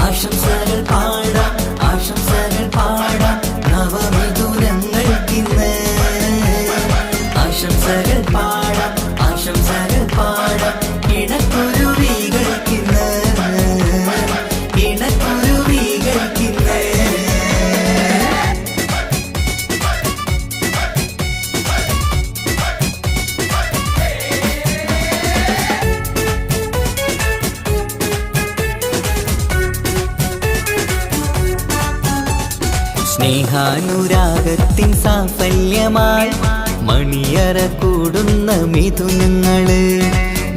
ആശംസകൾ പാടാം ആശംസകൾ പാടാം നവമിഥുനങ്ങൾക്കിന്ന് ആശംസകൾ പാടാം ആശംസകൾ പാടാം ഇണക്കുരുവികൾക്കിന്ന് ഇണക്കുരുവികൾക്കിന്ന് സ്നേഹാനുരാഗത്തിൻ സാഫല്യമായി മണിയറ കൂടുന്ന മിഥുനങ്ങള്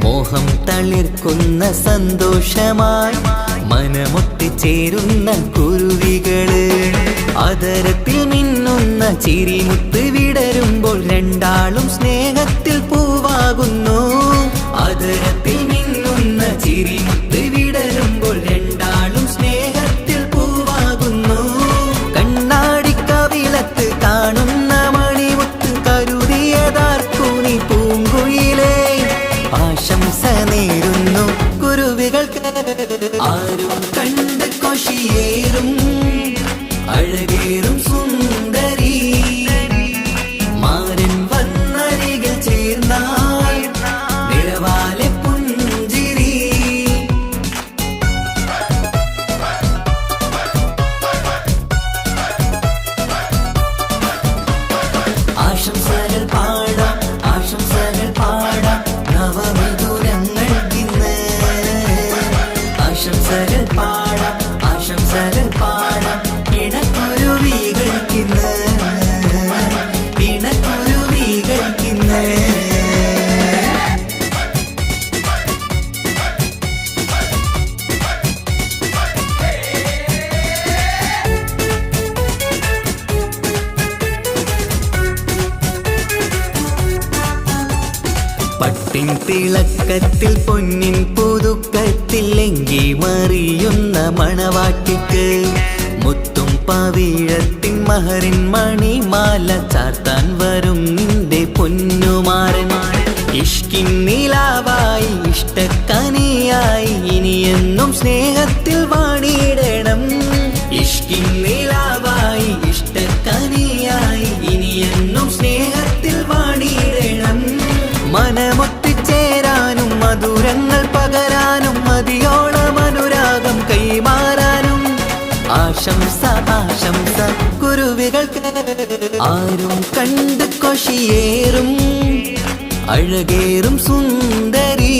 മോഹം തളിർക്കുന്ന സന്തോഷമായി മനമൊട്ടിച്ചേരുന്ന കുരുവികള് അതരത്തിൽ മിന്നുന്ന ചിരിമുത്ത് വിടരുമ്പോൾ രണ്ടാളും സ്നേഹത്തിൽ പൂവാകുന്നു അതരത്തിൽ മിന്നുന്ന ചിരിമുത്ത് വിടരുമ്പോൾ രണ്ടാളും സ്നേഹത്തിൽ പൂവാകുന്നു കണ്ണാടിക്കവിളത്ത് കാണുന്ന മണിമുത്ത് കരുതിയതാർക്കൂനി പൂങ്കുയിലേ ആശംസ നേരുന്നു കുരുവികൾക്ക് ആരും കണ്ട് കൊഷിയേറും അഴകേറും സുന്ദരി മാരൻ വന്നരികിൽ ചേർന്നാൽ നിറവാലെ പുഞ്ചിരി ആശംസകൾ പാടാം ആശംസകൾ പാടാം നവമിഥുനങ്ങൾക്കിന്ന് ആശംസകൾ പാടാം ആശംസകൾ പാടാം ഇണക്കുരുവികൾക്കിന്ന് ഇണക്കുരുവികൾക്കിന്ന് പട്ടിൻ തിളക്കത്തിൽ പൊന്നിൻ പുതുക്കത്തിൽ എങ്കി മറിയുന്ന മണവാട്ടിക്ക് മുത്തും പവിഴത്തിൻ മഹറിൻ മണിമാല ചാർത്താൻ വരും നിന്റെ പൊന്നുമാരൻ ഇഷ്കിൻ നിലാവായി ഇഷ്ടക്കനിയായി ഇനിയെന്നും സ്നേഹത്തിൽ വാണിയിടണം ഇഷ്കിൻ നിലാവായി ഇഷ്ടക്കനിയായി ഇനിയെന്നും സ്നേഹത്തിൽ വാണിയിടണം മനമൊത്തിച്ചേരാനും മധുരങ്ങൾ പകരാനും മതിയോളം അനുരാഗം കൈമാറാനും ആശംസ ആശംസ കുരുവികൾക്ക് ആരും കണ്ട് കൊഷിയേറും അഴകേറും സുന്ദരി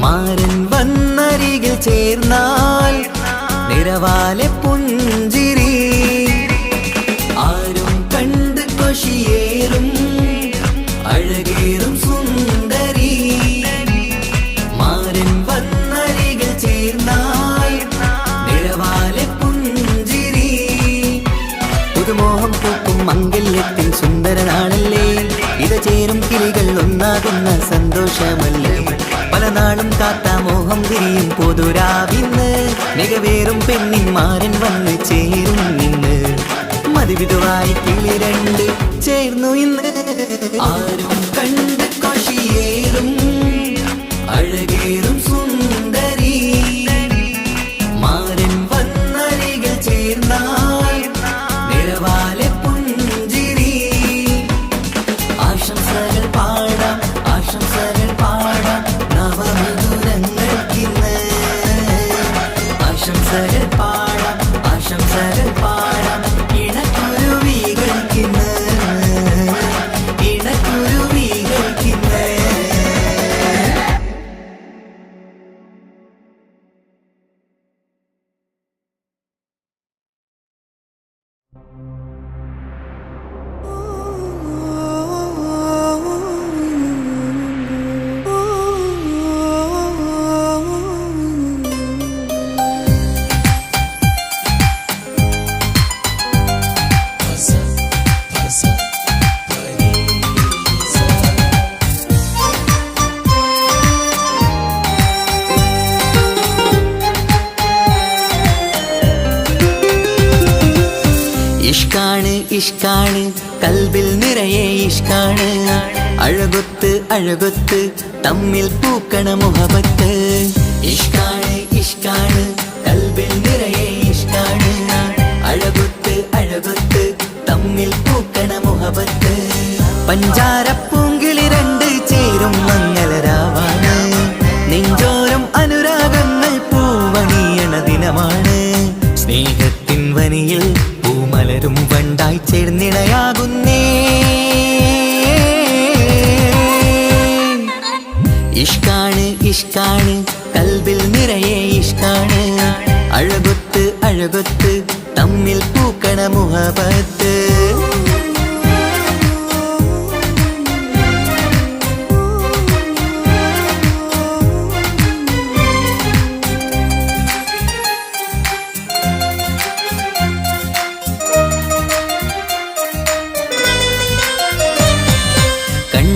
മാരൻ വന്നരികിൽ ചേർന്നാൽ നിറവാലെ പുഞ്ചിരി ആരും കണ്ട് കൊഷിയേറും അഴകേറും സുന്ദരി മാരൻ വന്നരികിൽ ചേർന്നാൽ നിറവാലെ പുഞ്ചിരി നാളല്ലേ ഇത് ചേരും കിളികൾ ഒന്നാകുന്ന സന്തോഷമല്ലേ പല നാളും കാത്ത മോഹം തിരിയും പൊതുരാവിന്ന് മികവേറും പെണ്ണിൻ മാരൻ വന്ന് ചേരും നിന്ന് മതിവിധുവായി കിളി രണ്ട് ചേർന്നു ഇന്ന് ആരും കണ്ട് കാശിയേറും അഴകേറും സുന്ദരി മാരൻ വന്നരികൾ ചേർന്നാൽ നിറവാലെ പുഞ്ചിരി ആശംസകൾ പാടാം നവമധുരങ്ങൾക്കിന്ന് ആശംസകൾ പാടാം ഇണക്കുരുവികൾക്കിന്ന് ഇഷ്കാണ് കൽബിൽ നിറയെ ഇഷ്കാണ് അഴകൊത്ത് തമ്മിൽ പൂക്കണ മുഹബത്ത് ഇഷ്കാണ് കൽബിൽ നിറയെ ഇഷ്കാണ് അഴകൊത്ത് തമ്മിൽ പൂക്കണ മുഹബത്ത് പഞ്ചാരപ്പൂങ്കിളി രണ്ട് ചേരും മംഗളരാവാണ് നെഞ്ചോരം അനുരാഗങ്ങൾ പൂവണിയണ ദിനമാണ് സ്നേഹത്തിൻ വനിയിൽ പൂമലരും വണ്ടായി ചേർന്നിണയാകുന്നേ ഇഷ്കാണ് കൽബിൽ നിറയെ ഇഷ്കാണ് അഴകൊത്ത് തമ്മിൽ പൂക്കണ മുഹബത്ത്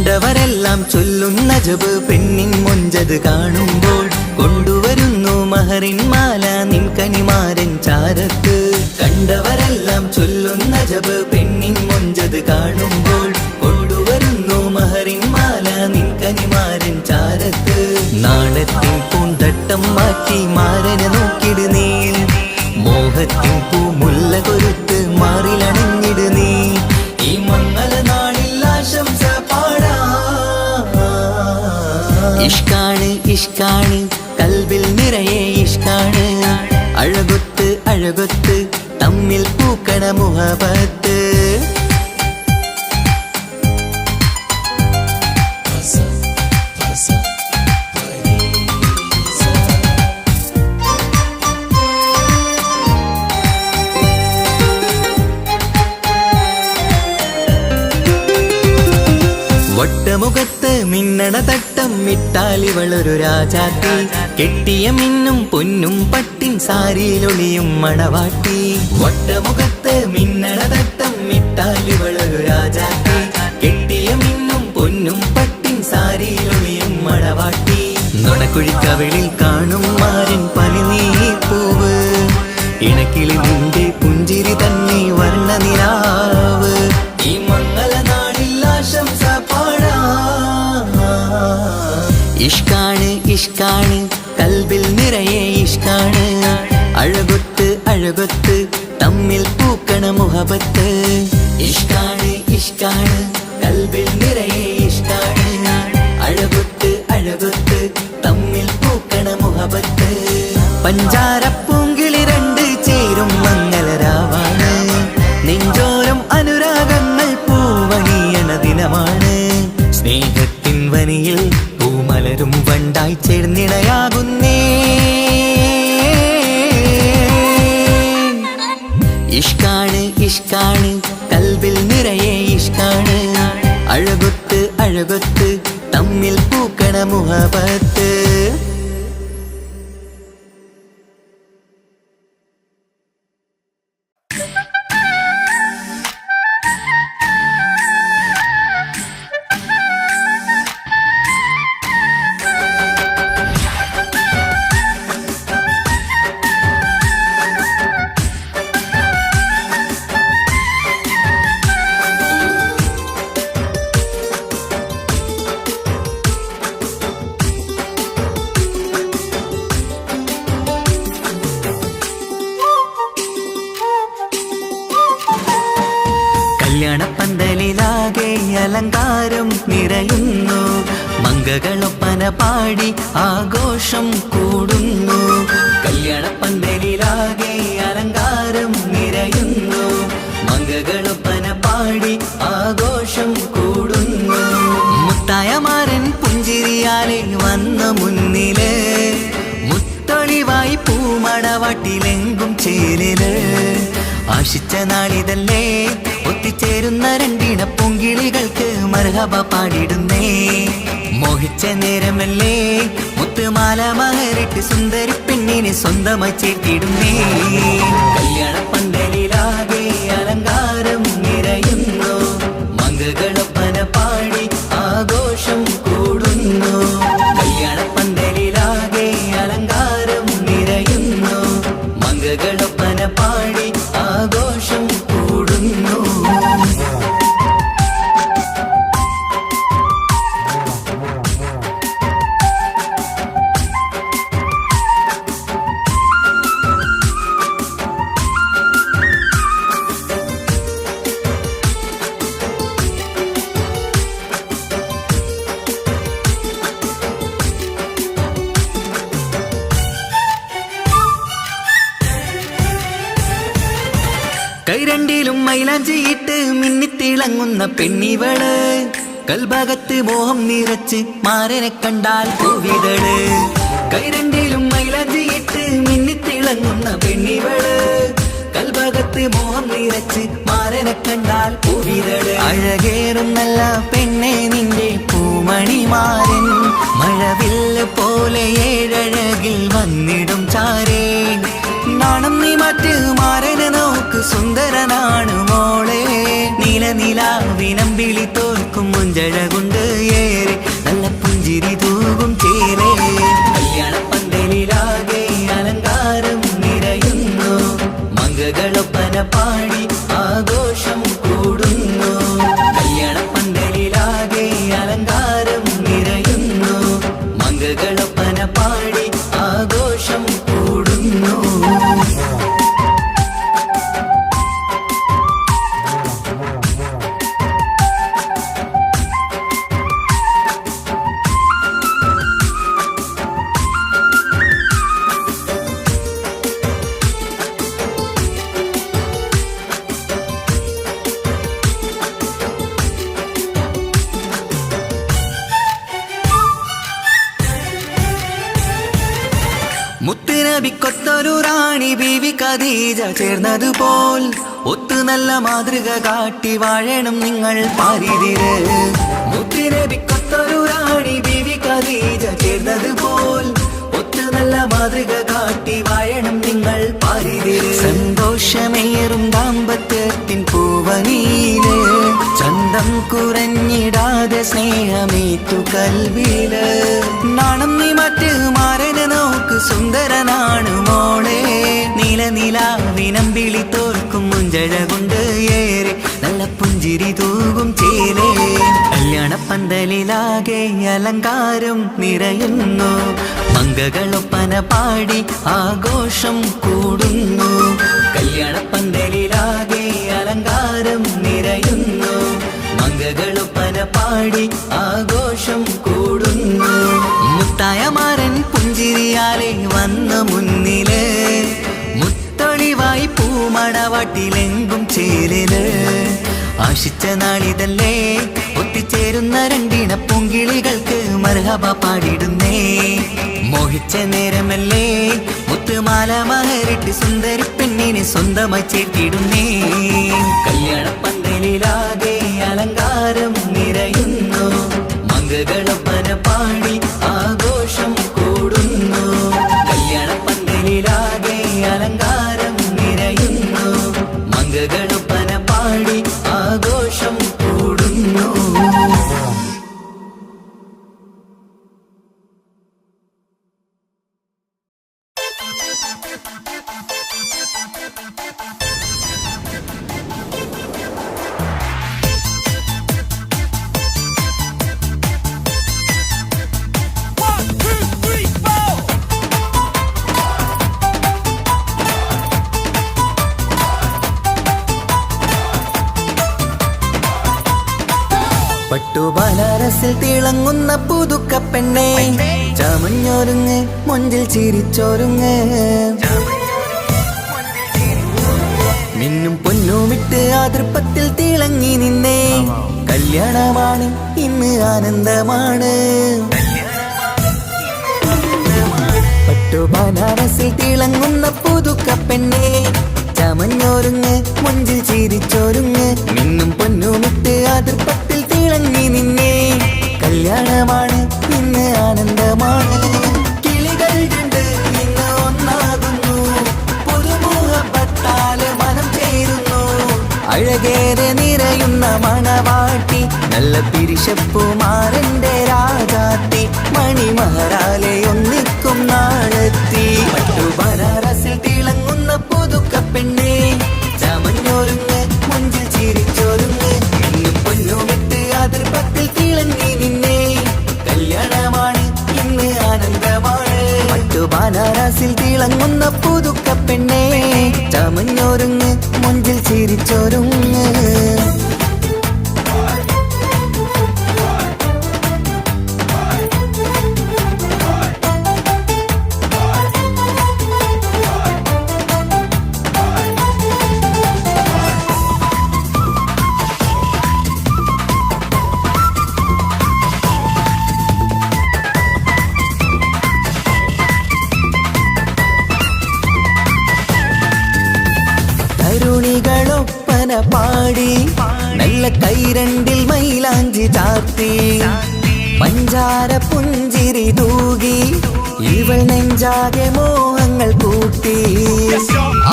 കണ്ടവരെല്ലാം ചൊല്ലുന്ന ജബ് പെണ്ണിൻ മൊഞ്ചത് കാണുമ്പോൾ കൊണ്ടുവരുന്നു മഹറിൻ മാല നിൻ കനിമാരൻ ചാരത്ത് കണ്ടവരെല്ലാം ചൊല്ലുന്ന ജബ് പെണ്ണിൻ മൊഞ്ചത് കാണുമ്പോൾ കൊണ്ടുവരുന്നു മഹറിൻ മാല നിൻ കനിമാരൻ ചാരത്ത് നാണത്തിൻ പൂന്തട്ടം മാറ്റി മാരനെ നോക്കിട് നീ മോഹത്തിൻ പൂമുല്ല കൊരുത്ത് മാറിലണഞ്ഞിട് നീ ഈ മംഗള നാളിൽ ആശംസ ഇഷ്കാണ് കൽബിൽ നിറയെ ഇഷ്കാണ് അഴകൊത്ത് തമ്മിൽ പൂക്കണ മുഹബത്ത് വട്ടമുഖത്ത് മിന്നണ തട്ടം മിട്ടാലിവളൊരു രാജാത്തി കെട്ടിയ മിന്നും പൊന്നും പട്ടിൻ സാരിയിലൊളിയും മണവാട്ടി വട്ടമുഖത്ത് മിന്നണ തട്ടം മിട്ടാലിവളൊരു രാജാത്തി കെട്ടിയ മിന്നും പൊന്നും പട്ടിൻ സാരിയിലൊളിയും മണവാട്ടി നുണക്കുഴിക്കവിളിൽ കാണും മാരൻ പനിനീർപ്പൂവ് ഇണക്കിളി നിന്റെ പുഞ്ചിരി തന്നെ വർണ്ണനിലാവ് ഈ മംഗള നാളിൽ ആശംസ ഇഷ്കാണ് കൽബിൽ നിറയെ ഇഷ്കാണ് അഴകൊത്ത് തമ്മിൽ പൂക്കണ മുഹബത്ത് ഇഷ്കാണ് കൽബിൽ നിറയെ ഇഷ്കാണ് അഴകൊത്ത് തമ്മിൽ പൂക്കണ മുഹബത്ത് പഞ്ചാരപ്പൂങ്കിളി രണ്ട് ചേരും മംഗളരാവാണ് നെഞ്ചോരം അനുരാഗങ്ങൾ പൂവണിയണ ദിനമാണ് സ്നേഹത്തിൻ വനിയിൽ പൂമലരും വണ്ടായി ചേർന്നിണയാകുന്നേ ഇഷ്കാണ് കൽബിൽ നിറയെ ഇഷ്കാണ് അഴകൊത്ത് തമ്മിൽ പൂക്കണ മുഹബത്ത് അലങ്കാരം നിറയുന്നു. മംഗകളൊപ്പന പാടി ആഘോഷം കൂടുന്നു. കല്യാണപ്പന്തലിലാകെ അലങ്കാരം നിറയുന്നു. മംഗകളൊപ്പന പാടി ആഘോഷം കൂടുന്നു. മുത്തായമാരൻ പുഞ്ചിരിയാലെ വന്ന മുന്നില്, മുത്തൊളിവായി പൂമടവാട്ടിലെങ്കും ചേലില്. ആശിച്ച നാളിതല്ലേ ഒത്തിച്ചേരുന്ന രണ്ടിണ പൊങ്കിളികൾക്ക് മർഹബ പാടിടുന്നേ. മോഹിച്ച നേരമല്ലേ മുത്തുമാല മഹരിട്ട് സുന്ദരി പെണ്ണിനെ സ്വന്തമായി ചേർത്തിടുന്നേ. കല്യാണപ്പന്തലിലാകെ അലങ്കാരം നിറയുന്നു. മംഗകളൊപ്പന പാടി ആഘോഷം കൂടുന്നു. കല്യാണപ്പന്തലിലാകെ അലങ്കാരം നിറയുന്നു. മംഗകളൊപ്പന പാടി ആഘോഷം കൂടുന്നു. കൈരണ്ടിലും മൈലാഞ്ചിയിട്ട് മിന്നിത്തിളങ്ങുന്ന പെണ്ണിവള്. കൽഭാഗത്ത് മോഹം നിറച്ച് മാരനെ കണ്ടാൽ പൂവിതള്. കൈരണ്ടിലും മൈലാഞ്ചിയിട്ട് മിന്നിത്തിളങ്ങുന്ന പെണ്ണിവള്. കൽഭാഗത്ത് മോഹം നിറച്ച് മാരനെ കണ്ടാൽ പൂവിതള്. അഴകേറും നല്ല പെണ്ണെ നിന്റെ പൂമണിമാരൻ. മഴവില്ല് പോലെ ഏഴഴകിൽ വന്നിടും ചാരേ. നാണം നീ മറ്റ് മാരനെ നോക്ക് സുന്ദരനാണ് മോളെ. നീലനിലാവിനമ്പിളി തോൽക്കും മുഞ്ചഴകൊണ്ട് ഏറെ നല്ല പുഞ്ചിരി തൂകും ചേരേ. കല്യാണപ്പന്തലിലാകെ അലങ്കാരം നിറയുന്നു. മംഗകളൊപ്പന പാടി ആഘോഷം കൂടുന്നു. കല്യാണപ്പന്തലിലാകെ അലങ്കാരം നിറയുന്നു. മംഗകളൊപ്പന പാടി ആഘോഷം കൂടുന്നു. മുത്തുനബിക്കൊത്തൊരു റാണി ബീവി ഖദീജ ചേർന്നതുപോൽ ഒത്തു നല്ല മാതൃക കാട്ടി വാഴണം നിങ്ങൾ പാരിതിര്. മുത്തുനബിക്കൊത്തൊരു റാണി ബീവി ഖദീജ ചേർന്നതുപോൽ ഒത്തു നല്ല മാതൃക കാട്ടി വാഴണം നിങ്ങൾ പാരിതിര്. സന്തോഷമേറും ദാമ്പത്യത്തിൻ പൂവനീല്. ചന്തം കുറഞ്ഞിടാതെ സ്നേഹമേറ്റു കൽവില്. നാണം നീ മറ്റ് മാരനെ നോക്ക് സുന്ദരനാണ് മോളെ. നീലനിലാവിനമ്പിളി തോൽക്കും മുഞ്ചഴകൊണ്ട് ഏറെ നല്ല പുഞ്ചിരി തൂകും ചേലേ. കല്യാണപ്പന്തലിലാകെ അലങ്കാരം നിറയുന്നു. മംഗകളൊപ്പന പാടി ആഘോഷം കൂടുന്നു. കല്യാണപ്പന്തലിലാകെ അലങ്കാരം നിറയുന്നു. മംഗകളൊപ്പന പാടി ആഘോഷം കൂടുന്നു. മുത്തായമാരൻ പുഞ്ചിരിയാലെ വന്ന മുന്നില്, മുത്തൊളിവായി പൂമടവാട്ടിലെങ്കും ചേലില്. ആശിച്ച നാളിതല്ലേ ഒത്തിച്ചേരുന്ന രണ്ടിണ പൊങ്കിളികൾക്ക് മർഹബ പാടിടുന്നേ. മോഹിച്ച നേരമല്ലേ മുത്തുമാല മഹരിട്ട് സുന്ദരി പെണ്ണിനെ സ്വന്തമായി ചേർത്തിടുന്നേ. കല്യാണപ്പന്തലിലാകെ അലങ്കാരം നിറയുന്നു. മംഗകളൊപ്പന പാടി ആഘോഷം കൂടുന്നു. കല്യാണപ്പന്തലിലാകെ അലങ്കാരം നിറയുന്നു. മംഗകളൊപ്പന പാടി ആഘോഷം കൂടുന്നു. ബനാറസിൽ തിളങ്ങുന്ന പുതുക്ക പെണ്ണേ ചമഞ്ഞൊരുങ്ങ് മൊഞ്ചിൽ ചിരിച്ചൊരുങ്ങ് മിന്നും പൊന്നുമിട്ട് ആതൃപ്പത്തിൽ തിളങ്ങി നിന്നേ കല്യാണമാണ് ഇന്ന് ആനന്ദമാണ് ബനാറസിൽ തിളങ്ങുന്ന പുതുക്ക പെണ്ണേ ചമഞ്ഞൊരുങ്ങ് മൊഞ്ചിൽ ചിരിച്ചൊരുങ്ങ് മിന്നും പൊന്നുമിട്ട് ആതൃപ്പത്തിൽ തിളങ്ങി നിന്നേ കല്യാണമാണ് ഇന്ന് ആനന്ദമാണ് കിളികൾ കണ്ട് ഇന്ന് ഒന്നാകുന്നു പുതുമുഖപ്പെട്ടാല് മനം ചേരുന്നു അഴകേറെ നിറയുന്ന മണവാട്ടി നല്ല പിരിശപ്പുമാരന്റെ രാജാത്തി മണിമഹറാലെ ഒന്നിക്കും നാളെത്തി ബനാറസിൽ തിളങ്ങുന്ന പുതുക്ക പെണ്ണേ ചമഞ്ഞൊരുങ്ങ് മുഞ്ചിൽ ചിരിച്ചൊരുങ്ങ് മിന്നും പൊന്നുമിട്ട് അതിർപ്പത്തിൽ തിളങ്ങി നിന്നേ കല്യാണമാണ് ഇന്ന് ആനന്ദമാണ് ബനാറസിൽ തിളങ്ങുന്ന പുതുക്ക പെണ്ണേ ചമഞ്ഞൊരുങ്ങ് മുഞ്ചിൽ ചിരിച്ചൊരുങ്ങ് തരുണികളൊപ്പന പാടി നല്ല കൈരണ്ടിൽ മൈലാഞ്ചി ചാർത്തി പഞ്ചാര പുഞ്ചിരി തൂകി ഇവൾ നെഞ്ചാകെ മോഹങ്ങൾ കൂട്ടി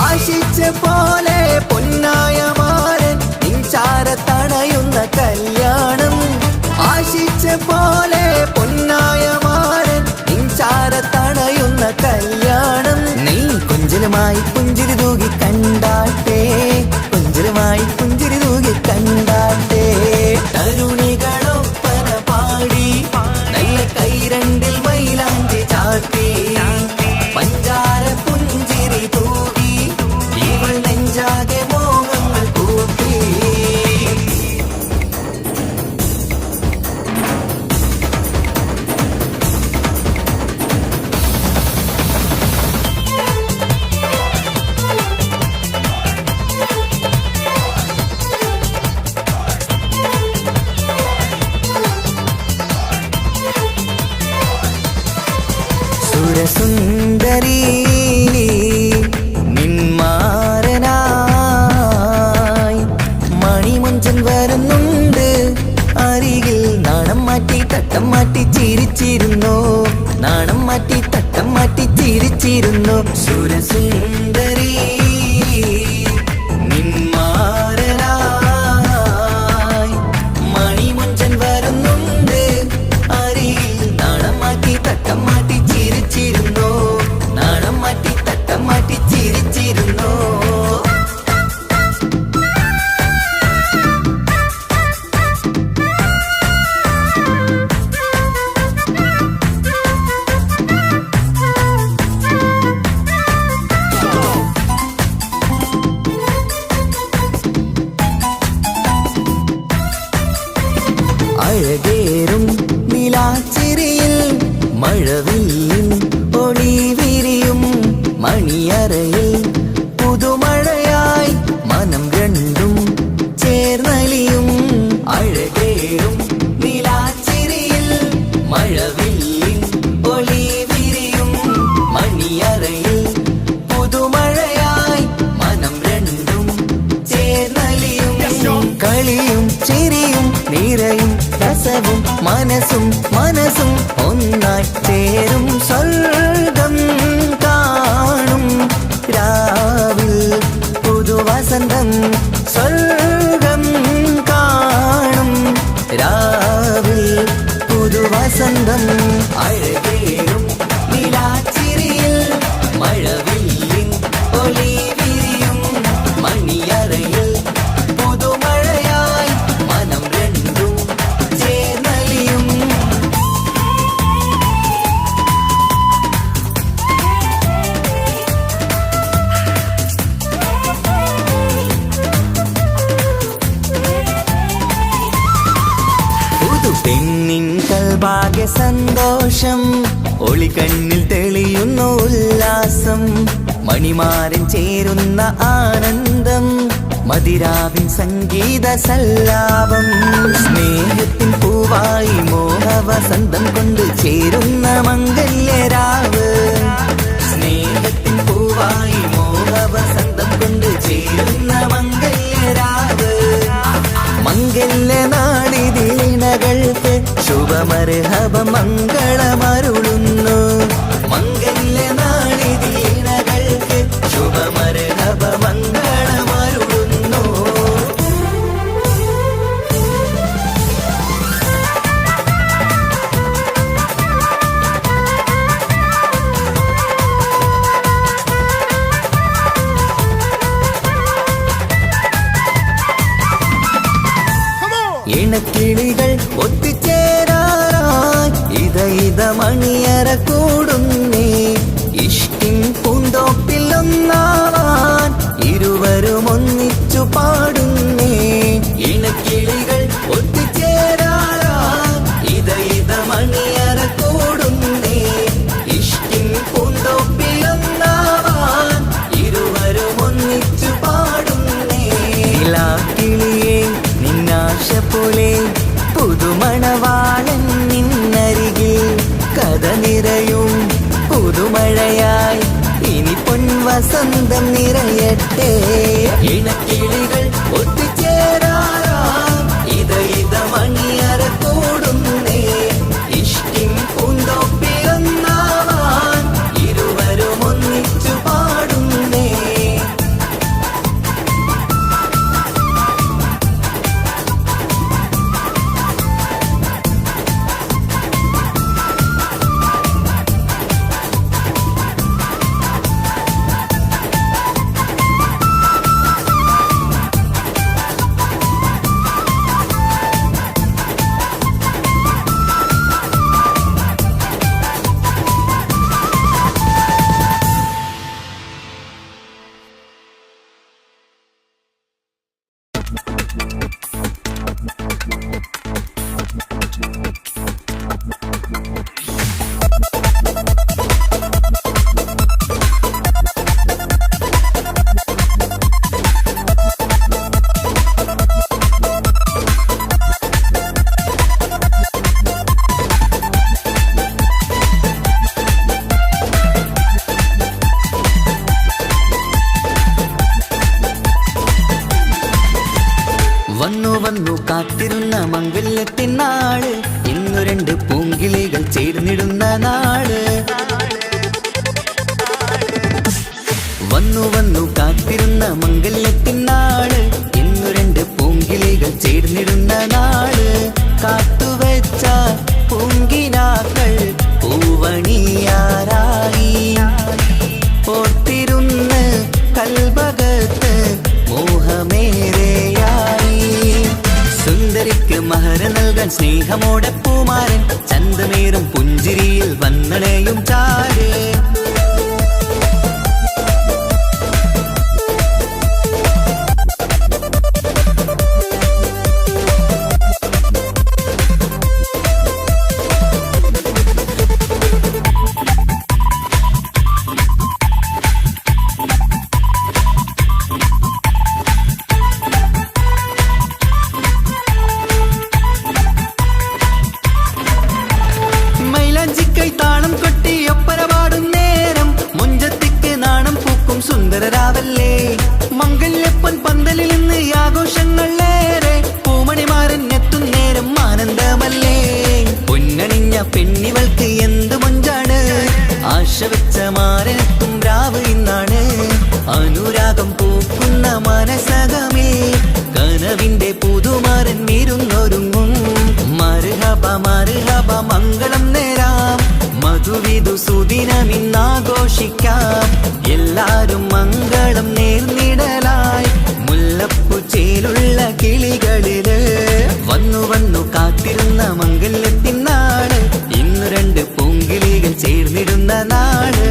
ആശിച്ച പോലെ പൊന്നായ മാരൻ നിൻചാര തണയുന്ന കല്യാണം ആശിച്ച പോലെ പൊന്നായ മാരൻ നിൻചാര തണയുന്ന കല്യാണം നീ കൊഞ്ചലുമായി പുഞ്ചിരി തൂകി കണ്ടാട്ടെ കൊഞ്ചലുമായി പുഞ്ചിരി തൂകി കണ്ടാട്ടെ തരുണികളൊപ്പന പാടി നല്ല കൈരണ്ടിൽ മൈലാഞ്ചി ചാർത്തി പഞ്ചാര പുഞ്ചിരി തൂകി ഇവൾ നെഞ്ചാകെ മോഹങ്ങൾ കൂട്ടി സുരസുന്ദരി നിന്മാരനായി മണിമുഞ്ചൻ വരുന്നുണ്ട് അരികിൽ നാണം മാറ്റി തട്ടം മാറ്റി ചിരിച്ചിരുന്നു നാണം മാറ്റി തട്ടം മാറ്റി ചിരിച്ചിരുന്നു സുരസുന്ദരി നിന്മാരനായി മണിമുഞ്ചൻ വരുന്നുണ്ട് അരികിൽ നാണം മാറ്റി തട്ടം മാറ്റി ചിരിച്ചിരുന്നു നാണം മാറ്റി തട്ടം മാറ്റി ചിരിച്ചിരുന്നു അഴകേറും നിലാച്ചിരിയിൽ മഴവില്ലിൻ ഒളി വിരിയും മണിയറയിൽ പുതുമഴയായി മനം രണ്ടും ചേർന്നലിയും അഴകേറും നിലാച്ചിരിയിൽ മഴവില്ലിൻ ഒളി വിരിയും മണിയറയിൽ പുതുമഴയായി മനം രണ്ടും ചേർന്നലിയും കളിയും ചിരിയും നിറയും രസവും മനസ്സും മനസ്സും ഒന്നായി ചേരും സ്വർഗം കാണും രാവിൽ പുതുവസന്തം സ്വർഗം കാണും രാവിൽ പുതുവസന്തം അഴകേറും നിലാച്ചിരിയിൽ മഴവില്ലിൻ ഒളി വിരിയും മണിയറയിൽ പുതുമഴയായി മനം രണ്ടും ചേർന്നലിയും ഭാഗ്യ സന്തോഷം ഒളികണ്ണിൽ തെളിയുന്നു ഉല്ലാസം മണിമാരൻ ചേരുന്ന ആനന്ദം മതിരാവിൻ സംഗീത സല്ലാപം സ്നേഹത്തിൻ പൂവായി മോഹവസന്തം കൊണ്ട് ചേരുന്ന മംഗല്യരാവ് സ്നേഹത്തിൻ പൂവായി മോഹവസന്തം കൊണ്ട് ചേരുന്ന മംഗല്യരാവ് മംഗല്യ നാടിദീനകൾക്ക് ശുഭമർഹബ മംഗളമരുളുന്നു മംഗല്യ നാടിദീനകൾക്ക് ശുഭമർഹബ മംഗളമരുളുന്നു. ഇണക്കിളികൾ ഒത്തുചേരാറായി ഇത മണിയറ കൂടുന്നേ ഇഷ്കിൻ പൂന്തോപ്പിൽ ഒന്നാവാൻ ഇരുവരും ഒന്നിച്ചു പാടുന്നേ ഇണക്കിളികൾ ഒത്തുചേരാറായി ഇത മണിയറ കൂടുന്നേ ഇഷ്കിൻ പൂന്തോപ്പിൽ ഒന്നാവാൻ ഇരുവരും ഒന്നിച്ചു പാടുന്നേ കിളിയേ നിന്നാശ പോലെ പുതുമണവാളൻ നിന്നരികിൽ കഥ നിറയും പുതുമഴയായി ഇനി പൊൻവസന്തം നിറയട്ടെ ഇണക്കിളികൾ ഒത്തുചേരാറാം ഇത മണിയറ കൂടുന്നേ ഇഷ്കിൻ പൂന്തോപ്പിലൊന്നാവാൻ ഇരുവരും ഒന്നിച്ചു പാടുന്നേ. വന്നു കാത്തിരുന്ന മംഗല്യത്തിൻ നാള് ഇന്നു രണ്ട് പൂങ്കിളികൾ ചേർന്നിടുന്ന നാള് വന്നു കാത്തിരുന്ന മംഗല്യത്തിൻ നാള് ഇന്നു രണ്ട് പൂങ്കിളികൾ ചേർന്നിടുന്ന നാള് കാത്തുവെച്ച പൂങ്കിനാക്കൾ പൂവണിയാറായി ഓർത്തിരുന്ന് കൽബകത്ത് മോഹമേറെയായി സുന്ദരിക്ക് മഹർ നൽകാൻ സ്നേഹമോടെ പൂമാരൻ ചന്തമേറും പുഞ്ചിരിയിൽ വന്നണയും ചാര് മംഗല്യപ്പൻ പന്തലിൽ നിന്ന് ആഘോഷങ്ങളേറെ പൂമണിമാരൻ എത്തുന്നേരം ആനന്ദമല്ലേ പൊന്നണിഞ്ഞ പെണ്ണിവൾക്ക് എന്ത് മൊഞ്ചാണ് ആശ വെച്ച മാരനെത്തും രാവ് ഇന്നാണ് അനുരാഗം പൂക്കുന്ന മനസകമേ കനവിന്റെ പുതുമാരൻ വീരുന്നൊരുങ്ങും മർഹബ മർഹബ മംഗളം നേരാം മധുവിധു സുദിനമിന്നാഘോഷിക്കാം എല്ലാരും മംഗളം നേർന്നിടലായി മുല്ലപ്പു ചേലുള്ള കിളികളില് വന്നു കാത്തിരുന്ന മംഗല്യത്തിൻ നാള് ഇന്നു രണ്ട് പൂങ്കിളികൾ ചേർന്നിടുന്ന നാള്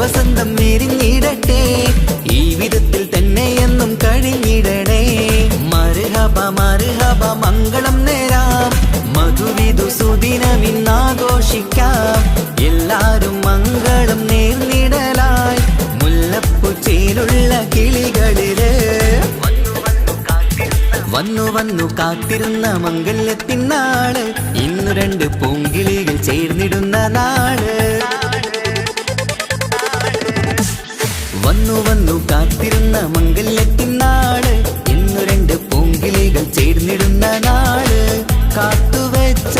വസന്തം വിരിഞ്ഞിടട്ടെ, ഈ വിധത്തിൽ തന്നെ എന്നും കഴിഞ്ഞിടണേ. മർഹബ മർഹബ മംഗളം നേരാം, മധുവിധു സുദിനമിന്നാഘോഷിക്കാം. എല്ലാരും മംഗളം നേർന്നിടലായി മുല്ലപ്പൂച്ചേലുള്ള കിളികളില് വന്നു വന്നു കാത്തിരുന്ന മംഗല്യത്തിനാള്, ഇന്നു രണ്ട് പൂങ്കിളികൾ ചേർന്നിടുന്ന നാള്. വന്നു വന്നു കാത്തിരുന്ന മംഗല്യത്തിനാള്, ഇന്നു രണ്ട് പൂങ്കിളികൾ ചേർന്നിടുന്ന നാള്. കാത്തുവെച്ച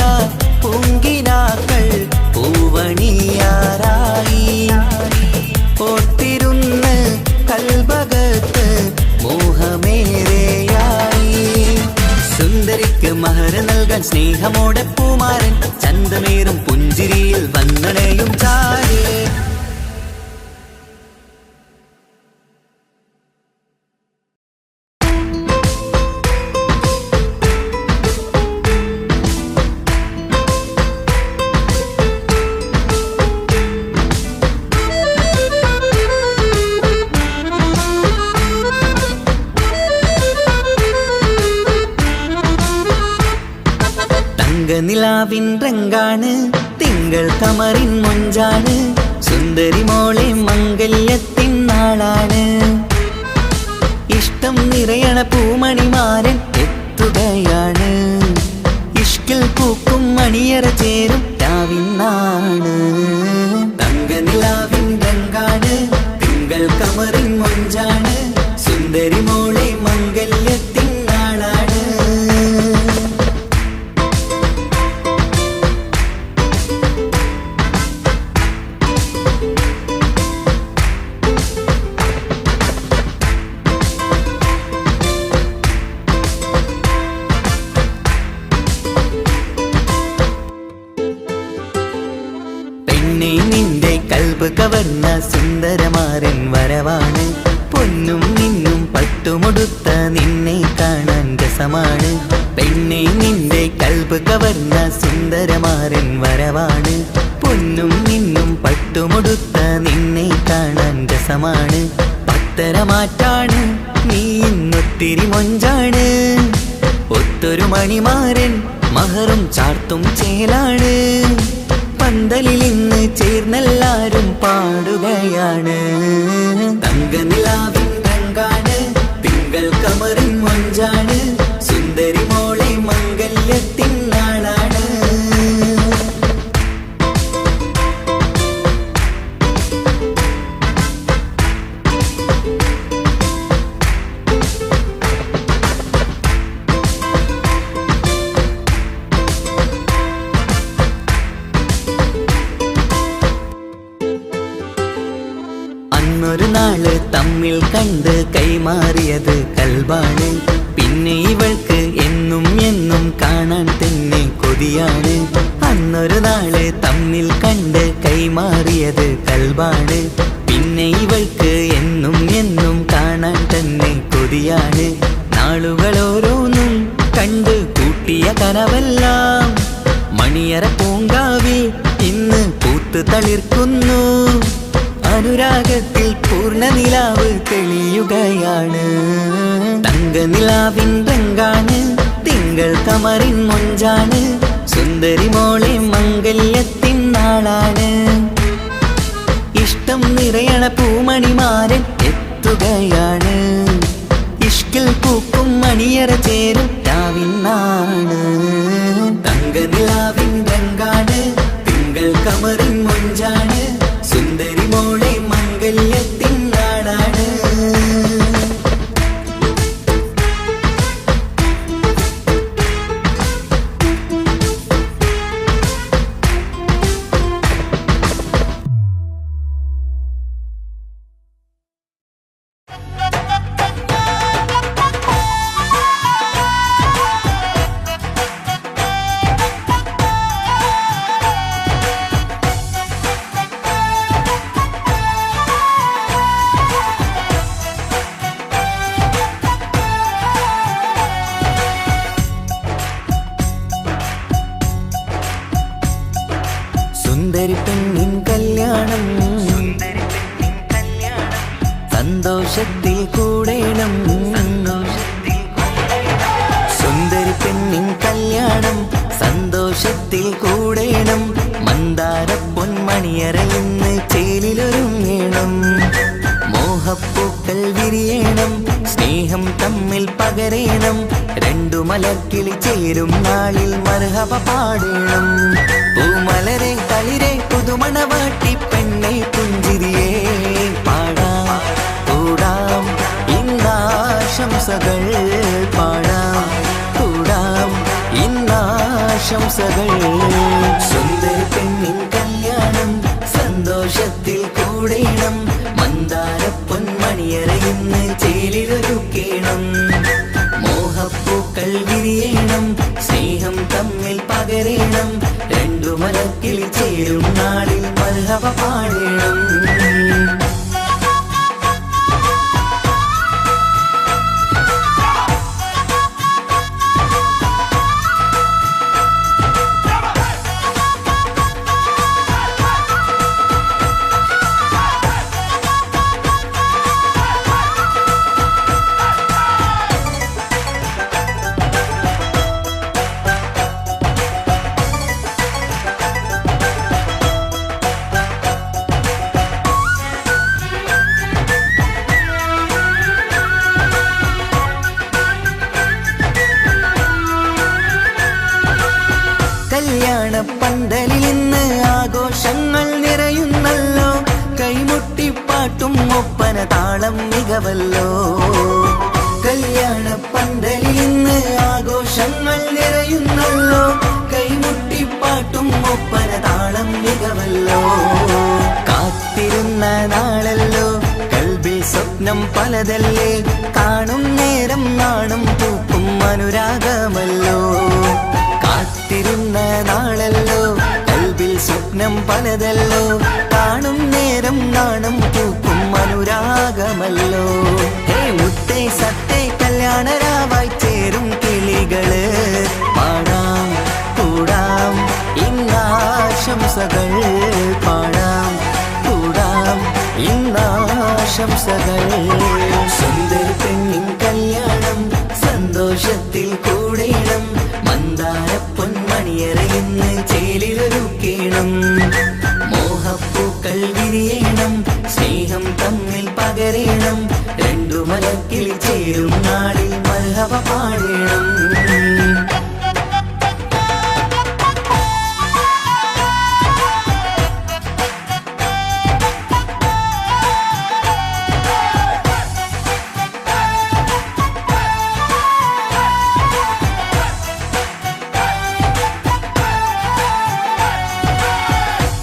പൂങ്കിനാക്കൾ പൂവണിയാറായി, ഓർത്തിരുന്ന് കൽബകത്ത് മോഹമേറെയായി. സുന്ദരിക്ക് മഹർ നൽകാൻ സ്നേഹമോടെ പൂമാരൻ, ചന്തമേറും പുഞ്ചിരിയിൽ വന്നണയും ചാര്. നിലാവിൻ രംഗാണ്, തിങ്കൾ കമറിൻ മൊഞ്ചാണ്, സുന്ദരി മോളെ മംഗല്യത്തിൻ നാളാണ്. ഇഷ്ടം നിറയണ പൂമണിമാരൻ എത്തുകയാണ്, ഇഷ്കിൽ പൂക്കും മണിയറ ചേരും രാവിനാണ്. തങ്ക നിലാവിൻ രംഗാണ്, തിങ്കൾ കമറിൻ മൊഞ്ചാണ്, സുന്ദരി മോളെ മംഗല്യത്തിൻ നാളാണ്. നിന്റെ കൽബ് കവർന്ന സുന്ദരമാരൻ വരവാണ്, പൊന്നും നിന്നും പട്ടുമുടുത്ത നിന്നെ കാണാൻ രസമാണ്. പെണ്ണെ നിന്റെ കൽബ് കവർന്ന സുന്ദരമാരൻ വരവാണ്, പൊന്നും നിന്നും പട്ടുമുടുത്ത നിന്നെ കാണാൻ രസമാണ്. പത്തരമാറ്റാണ് നീ ഇന്നൊത്തിരി മൊഞ്ചാണ്, ഒത്തൊരു മണിമാരൻ മഹറും ചാർത്തും ചേലാണ്. പന്തലിൽ ഇന്ന് ചേർന്നെല്ലാരും പാടുകയാണ്, തങ്കനിലാവിൻ രംഗാണ്, തിങ്കൾ കമറിൻ മൊഞ്ചാണ്, സുന്ദരി മോളെ മംഗല്യത്തിൻ നാളാണ്. ഒരു നാള് തമ്മിൽ കണ്ട് കൈമാറിയത് കൽബാണ്, പിന്നെ ഇവൾക്ക് എന്നും എന്നും കാണാൻ തന്നെ കൊതിയാണ്. അന്നൊരു നാള് തമ്മിൽ കണ്ട് കൈമാറിയത് കൽബാണ്, പിന്നെ ഇവൾക്ക് എന്നും എന്നും കാണാൻ തന്നെ കൊതിയാണ്. നാളുകൾ ഓരോന്നും കണ്ട് കൂട്ടിയ കനവെല്ലാം മണിയറ പൂങ്കാവിൽ ഇന്ന് പൂത്ത് തളിർക്കുന്നു. അനുരാഗത്തിൽ പൂർണ്ണ നിലാവ് തെളിയുകയാണ്, തങ്ക നിലാവിൻ രംഗാണ്, തിങ്കൾ കമറിൻ മൊഞ്ചാണ്, സുന്ദരി മോളെ മംഗല്യത്തിൻ നാളാണ്. ഇഷ്ടം നിറയണ പൂമണിമാരൻ എത്തുകയാണ്, ഇഷ്കിൽ പൂക്കും മണിയറ ചേരും രാവിനാണ്. തങ്ക നിലാവിൻ രംഗാണ്, തിങ്കൾ കമറിൻ മൊഞ്ചാണ്, സുന്ദരി മോളെ മംഗല്യത്തിൻ നാളാണ്. സന്തോഷത്തിൽ കൂടേണം മന്ദാര പൊന്മണിയറയിന്ന് ചേലിലൊരുങ്ങേണം മോഹപ്പൂക്കൾ വിരിയണം സ്നേഹം തമ്മിൽ പകരേണം രണ്ടു മലർക്കിളി ചേരും നാളിൽ മർഹബ പാടേണം പൂമലരെ തളിരെ പുതുമണവാട്ടി പെണ്ണെ പുഞ്ചിരിയേ പാടാം കൂടാം ഇന്നാശംസകൾ പാടാം കൂടാം ഇന്നാശംസകൾ സുന്ദര പെണ്ണിൻ കല്യാണം സന്തോഷത്തിൽ കൂടേണം മന്ദാര പൊന്മണിയറയിന്ന് ചേലിലൊരുക്കേണം മോഹപ്പൂക്കൾ വിരിയണം സ്നേഹം തമ്മിൽ പകരേണം രണ്ടു മലക്കിളി ചേരും നാളിൽ മർഹബ പാടേണം കല്യാണ പന്തലിൽ ഇന്ന് ആഘോഷങ്ങൾ നിറയുന്നല്ലോ കൈമുട്ടിപ്പാട്ടും ഒപ്പന താളം മികവല്ലോ കല്യാണ പന്തലിൽ ഇന്ന് ആഘോഷങ്ങൾ നിറയുന്നല്ലോ കൈമുട്ടിപ്പാട്ടും ഒപ്പന താളം മികവല്ലോ കാത്തിരുന്ന നാളല്ലോ കൽബിൽ സ്വപ്നം പലതല്ലേ കാണും നേരം നാണം പൂക്കും അനുരാഗമല്ലോ കാത്തിരുന്ന നാളല്ലോ കൽബിൽ സ്വപ്നം പലതല്ലോ കാണും നേരം നാണം പൂക്കും അനുരാഗമല്ലോ ഹേ മുത്തേ സത്തേ കല്യാണരാവായി ചേരും കിളികള് പാടാം കൂടാം ഇന്നാശംസകൾ പാടാം കൂടാം ഇന്നാശംസകൾ സുന്ദര പെണ്ണിൻ കല്യാണം സന്തോഷത്തിൽ കൂടേണം മന്ദാര പൊന്മണിയറയിന്ന് ചേലിലൊരുക്കേണം മോഹപ്പൂക്കൾ വിരിയണം സ്നേഹം തമ്മിൽ പകരേണം രണ്ടു മലക്കിളി ചേരും നാളിൽ മർഹബ പാടേണം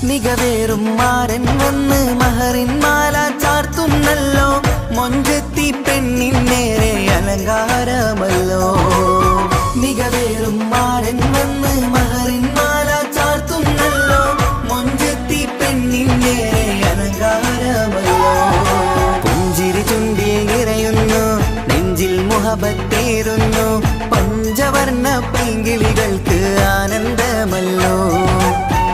മികവേറും മാരൻ വന്ന് മഹറിൻ മാല ചാർത്തുന്നല്ലോ മൊഞ്ചെത്തി പെണ്ണിൻ നേരെ അലങ്കാരമല്ലോ മികവേറും മാരൻ വന്ന് മഹറിൻ മാല ചാർത്തുന്നല്ലോ മൊഞ്ചെത്തി പെണ്ണിൻ നേരെ അലങ്കാരമല്ലോ പുഞ്ചിരി ചുണ്ടിൽ നിറയുന്നു നെഞ്ചിൽ മുഹബത്തേറുന്നു പഞ്ചവർണ്ണ പൈങ്കിളികൾക്ക് ആനന്ദമല്ലോ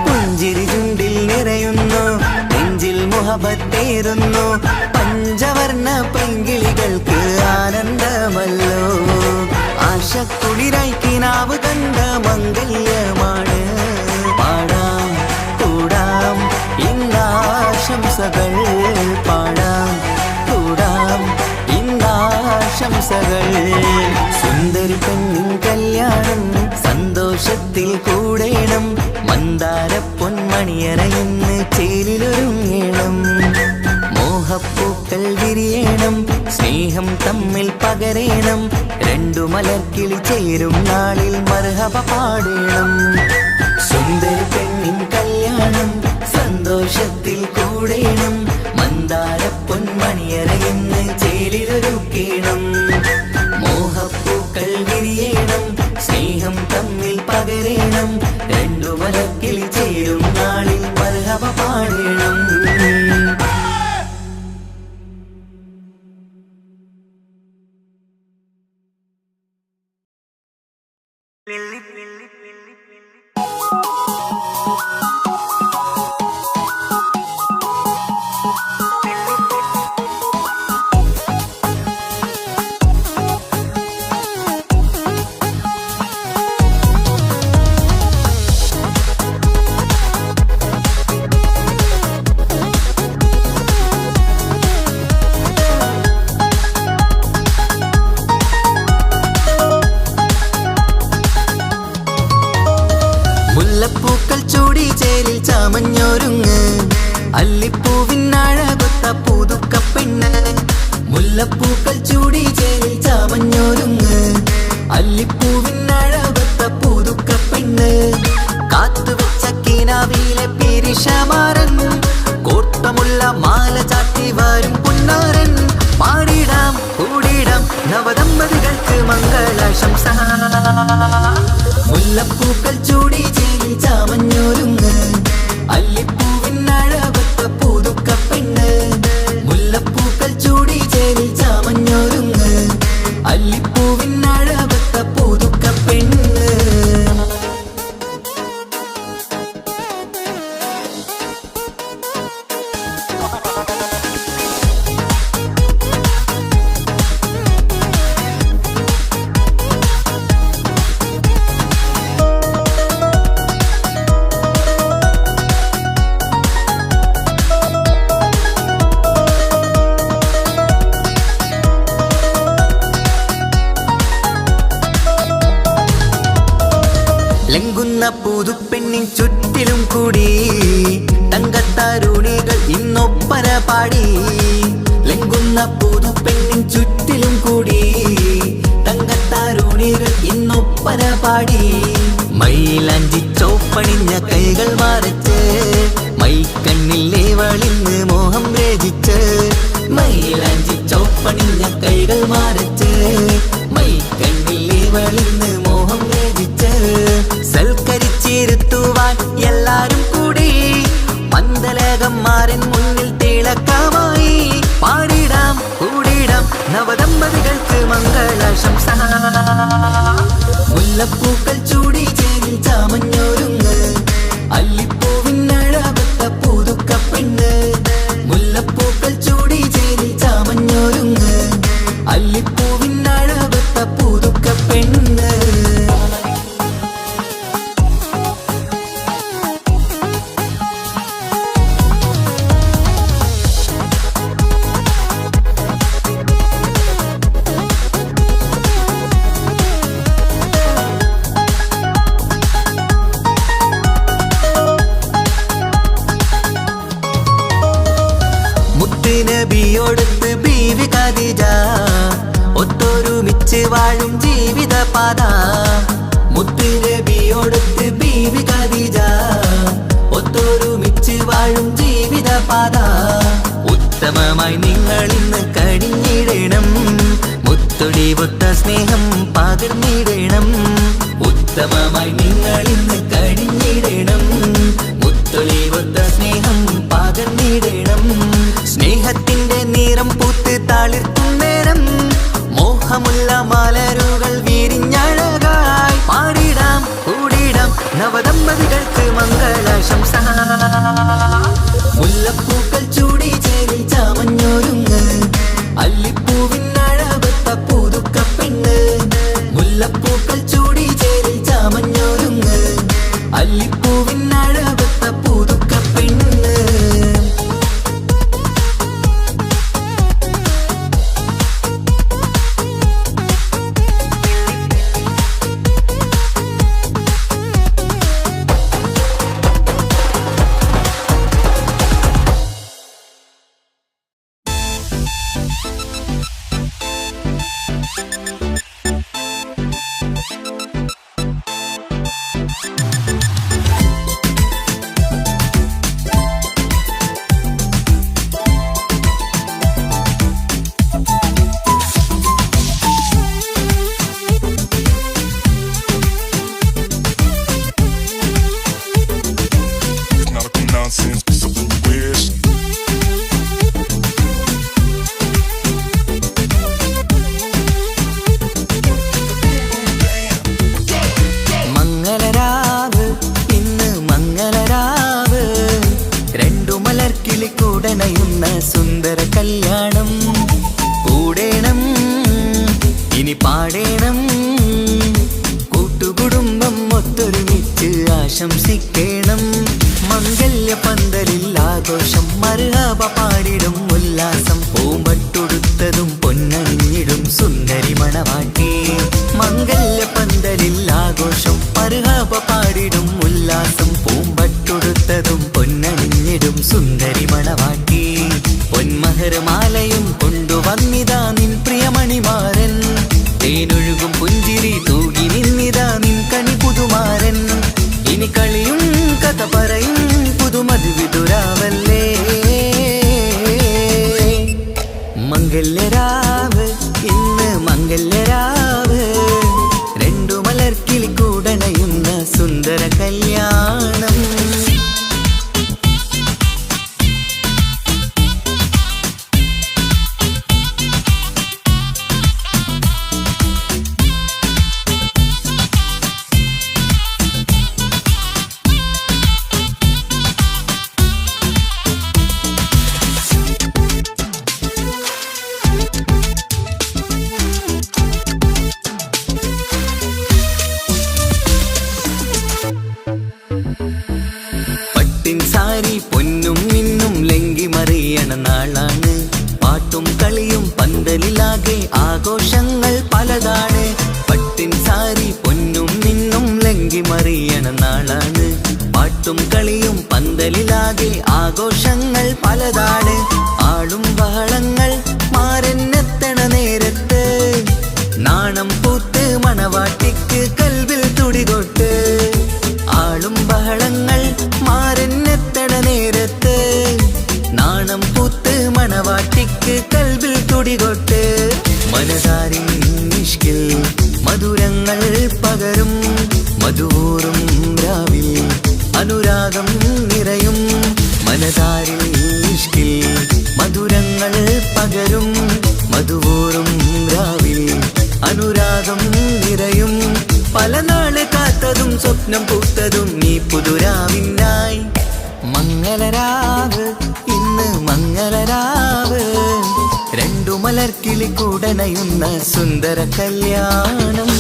പുഞ്ചിരി ചുണ്ടിൽ നിറയുന്നു നെഞ്ചിൽ മുഹബത്തേറുന്നു പഞ്ചവർണ്ണ പൈങ്കിളികൾക്ക് ആനന്ദമല്ലോ ആശക്കുളിരായി കിനാവ് കണ്ട മംഗല്യമാണ് പാടാം കൂടാം ഇന്നാശംസകൾ പാടാം കൂടാം ഇന്നാശംസകൾ സുന്ദരി പെണ്ണിൻ കല്യാണം സന്തോഷത്തിൽ കൂടേണം മന്ദാര പൊന്മണിയറയിന്ന് ചേലിലൊരുങ്ങേണം മോഹപ്പൂക്കൾ വിരിയണം സ്നേഹം തമ്മിൽ പകരേണം രണ്ടു മലർക്കിളി ചേരും നാളിൽ മർഹബ പാടേണം സുന്ദര പെണ്ണിൻ കല്യാണം സന്തോഷത്തിൽ കൂടേണം മന്ദാര പൊന്മണിയറയിന്ന് ചേലിലൊരുക്കേണം മോഹപ്പൂക്കൾ വിരിയണം സ്നേഹം തമ്മിൽ പകരേണം രണ്ടു മലക്കിളി ചേരും നാളിൽ മർഹബ പാടേണം ചൂടി ചേലിൽ ചാമഞ്ഞൊരുങ്ങ് അല്ലിപ്പൂവിനഴകൊത്ത പുതുക്കപ്പെണ്ണ് മുല്ലപ്പൂക്കൾ ചൂടി ചേലിൽ ചാമഞ്ഞൊരുങ്ങ് അല്ലിപ്പൂവിനഴകൊത്ത പുതുക്കപ്പെണ്ണ് കാത്തുവെച്ച കിനാവിലെ പിരിശമാരൻ കോട്ടമുള്ള മാല ചാട്ടി വരും പുന്നാരൻ പാടിടാം കൂടിടാം നവദമ്പതികൾക്ക് മംഗളാശംസ മുല്ലപ്പൂക്കൾ ചൂടി ചേലി ചാമഞ്ഞൊരുങ്ങ് അല്ലിപ്പൂവിനഴകൊത്ത പുതുക്കപ്പെണ്ണ് മുല്ലപ്പൂക്കൾ ചൂടി ചേലി ചാമഞ്ഞൊരുങ്ങ് അല്ലിപ്പൂവിനഴകൊത്ത പുതുക്കപ്പെണ്ണ് ലംഘുന്ന പുതുപ്പെണ്ണിൻ ചുറ്റിലും കൂടി തങ്കത്താരുണികൾ ഇന്നൊപ്പന പാടി ലംഘുന്ന പുതുപ്പെണ്ണിൻ ചുറ്റിലും കൂടി തങ്കത്താരുണികൾ ഇന്നൊപ്പന പാടി മൈലാഞ്ചി ചോപ്പണിഞ്ഞ കൈകൾ മറച്ച് മൈക്കണ്ണിലെ വളിന്ന് മോഹം രചിച്ച് മൈലാഞ്ചി ചോപ്പണിഞ്ഞ കൈകൾ മറച്ച് മൈക്കണ്ണിലെ വളിന്ന് മോഹം രചിച്ച് സൽക്കരിച്ചിരുത്തുവാൻ എല്ലാരും കൂടി പന്തലകന്മാരൻ മുന്നിൽ തിളക്കമായി പാടിടാം കൂടിടാം നവദമ്പതികൾക്ക് മംഗളാശംസ മുല്ലപ്പൂക്കൾ ചൂടി ചേലി ചാമഞ്ഞൊരുങ്ങ് അല്ലിപ്പൂവിനഴകൊത്ത പുതുക്കപ്പെണ്ണ് മുല്ലപ്പൂക്കൾ ചൂടി ചേലി ചാമഞ്ഞൊരുങ്ങ് അല്ലിപ്പൂവിനഴകൊത്ത പുതുക്കപ്പെണ്ണ് നബിയോടൊത്ത് ബീവി ഖദീജ ഒത്തൊരുമിച്ച് വാഴും ജീവിതപാത മുത്ത് നബിയോടൊത്ത് ബീവി ഖദീജ ഒത്തൊരുമിച്ച് വാഴും ജീവിതപാത ഉത്തമമായി നിങ്ങൾ ഇന്ന് കഴിഞ്ഞിടണം മുത്തൊടിവൊത്ത സ്നേഹം പകർന്നിടണം ഉത്തമമായി നിങ്ങൾ ഇന്ന് കഴിഞ്ഞിടണം മുത്തൊളിവൊത്ത സ്നേഹം പകർന്നിടണം സ്നേഹത്തിന്റെ നിറം പൂത്ത് തളിർക്കും നേരം മോഹമുള്ള മലരുകൾ വിരിഞ്ഞഴകായി പാടിടാം കൂടിടാം നവദമ്പതികൾക്ക് മംഗളാശംസ മുല്ലപ്പൂക്കൾ ചൂടി ചേലി ചാമഞ്ഞൊരുങ്ങ് അല്ലിപ്പൂവിനഴകൊത്ത പുതുക്കപ്പെണ്ണ് മുല്ലപ്പൂക്കൾ ചൂടി ചേലി ചാമഞ്ഞൊരുങ്ങ് അല്ലിപ്പൂവിനഴകൊത്ത പുതുക്കപ്പെണ്ണ് കൂടണയുന്ന സുന്ദര കല്യാണം കൂടേണം ഇനി പാടേണം കൂട്ടുകുടുംബം ഒത്തൊരുമിച്ച് ആശംസിക്കണം മംഗല്യ പന്തലിൽ ആഘോഷം മർഹബ പാടിടും ഉല്ലാസം പൂമ്പട്ടൊടുത്തതും പൊന്നണിഞ്ഞിടും സുന്ദരി മണവാട്ടി മംഗല്യ പന്തലിൽ ആഘോഷം മർഹബ പാടിടും ഉല്ലാസം പൂമ്പട്ട കൂട്ടും കളിയും പന്തലിലാകെ ആഘോഷങ്ങൾ പലതാണ്. ആളും ബഹളങ്ങൾ മാരനെത്തണ നേരത്ത് നാണം പൂത്ത് മണവാട്ടിക്ക് കൽവിൽ തുടികൊട്ട്. ആളും ബഹളങ്ങൾ മാരനെത്തണ നേരത്ത് നാണം പൂത്ത് മണവാട്ടിക്ക് കൽവിൽ തുടികൊട്ട്. മനതാരിൻ ഇഷ്കിൽ മധുരങ്ങൾ പകരും മധുവൂറും രാവിൽ അനുരാഗം നിറയും. മനതാരിൽ ഇഷ്കിൽ മധുരങ്ങൾ പകരും മധുവൂറും രാവിൽ അനുരാഗം നിറയും. പല നാള് കാത്തതും സ്വപ്നം പൂത്തതും നീ പുതുരാവിനായി. മംഗളരാവ് ഇന്ന് മംഗളരാവ് രണ്ടു മലർക്കിളി കൂടണയുന്ന സുന്ദര കല്യാണം.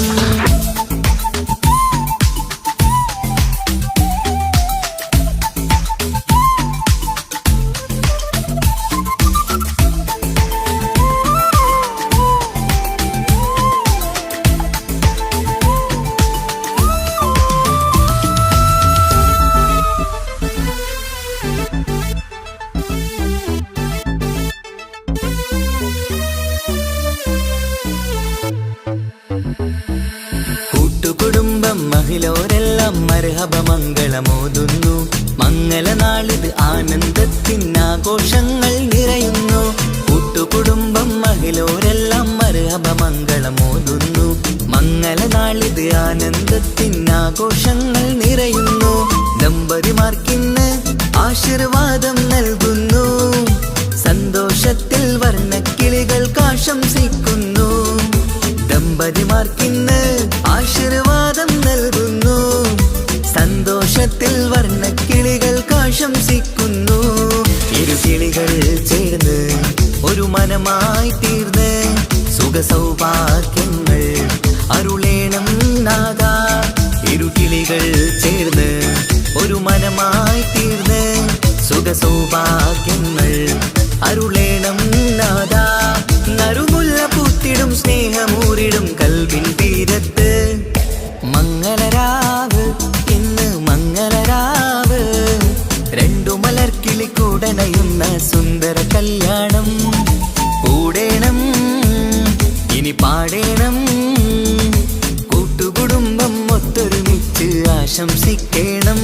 കൂട്ടുകുടുംബം മഹിളോരെല്ലാം മർഹബ മംഗളമോതുന്നു. മംഗളനാളിത് ആനന്ദത്തിനാഘോഷങ്ങൾ നിറയുന്നു. കൂട്ടുകുടുംബം മഹിളോരെല്ലാം മർഹബ മംഗളമോതുന്നു. മംഗളനാളിത് ആനന്ദത്തിനാഘോഷങ്ങൾ നിറയുന്നു. ദമ്പതിമാർക്കിന്ന് ആശീർവാദം നൽകുന്നു. സന്തോഷത്തിൽ വർണ്ണക്കിളികൾ ആശംസിക്കുന്നു. ദമ്പതിമാർക്കിന്ന് ആശീർവാദം നൽകുന്നു. സന്തോഷത്തിൽ വർണ്ണക്കിളികൾ ആശംസിക്കുന്നു. ഇരുകിളികൾ ചേർന്ന് ഒരു മനമായി തീർന്ന് സുഖസൗഭാഗ്യങ്ങൾ അരുളേണം നാഥ. ഇരുകിളികൾ ചേർന്ന് ഒരു മനമായി തീർന്ന് സുഖസൗഭാഗ്യങ്ങൾ അരുളേണം നാഥ. നറുമുല്ല പൂത്തിടും സ്നേഹമൂരിടും കൽവിൻ തീരത്ത് മംഗളരാവ് ഇന്ന് മംഗളരാവ് രണ്ടു മലർക്കിളി കൂടണയുന്ന സുന്ദര കല്യാണം. കൂടേണം ഇനി പാടേണം കൂട്ടുകുടുംബം ഒത്തൊരുമിച്ച് ആശംസിക്കേണം.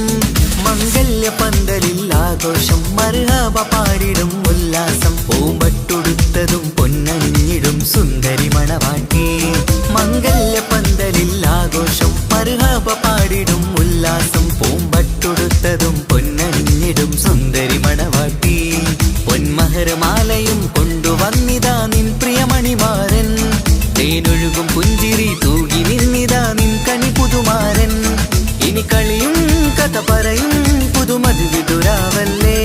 മംഗല്യ പന്തലിൽ ആഘോഷം മർഹബ പാടിടും ഉല്ലാസം. പൂമ്പട്ടുടുത്തതും പൊന്നണിഞ്ഞിടും സുന്ദരി മണവാട്ടി. മംഗല്യ പന്തലിൽ ആഘോഷം മർഹബ പാടിടും ഉല്ലാസം. പൂമ്പട്ടുടുത്തതും പൊന്നണിഞ്ഞിടും സുന്ദരി മണവാട്ടി. പൊന്മഹർമാലയും കൊണ്ടുവന്നിതാ നിൻ പ്രിയമണിമാരൻ. തേനൊഴുകും പുഞ്ചിരി തൂകി നിന്നിതാ നിൻ കനി പുതുമാരൻ. ഇനി കളിയും കഥ പറയും പുതുമധുവിതുരാവല്ലേ.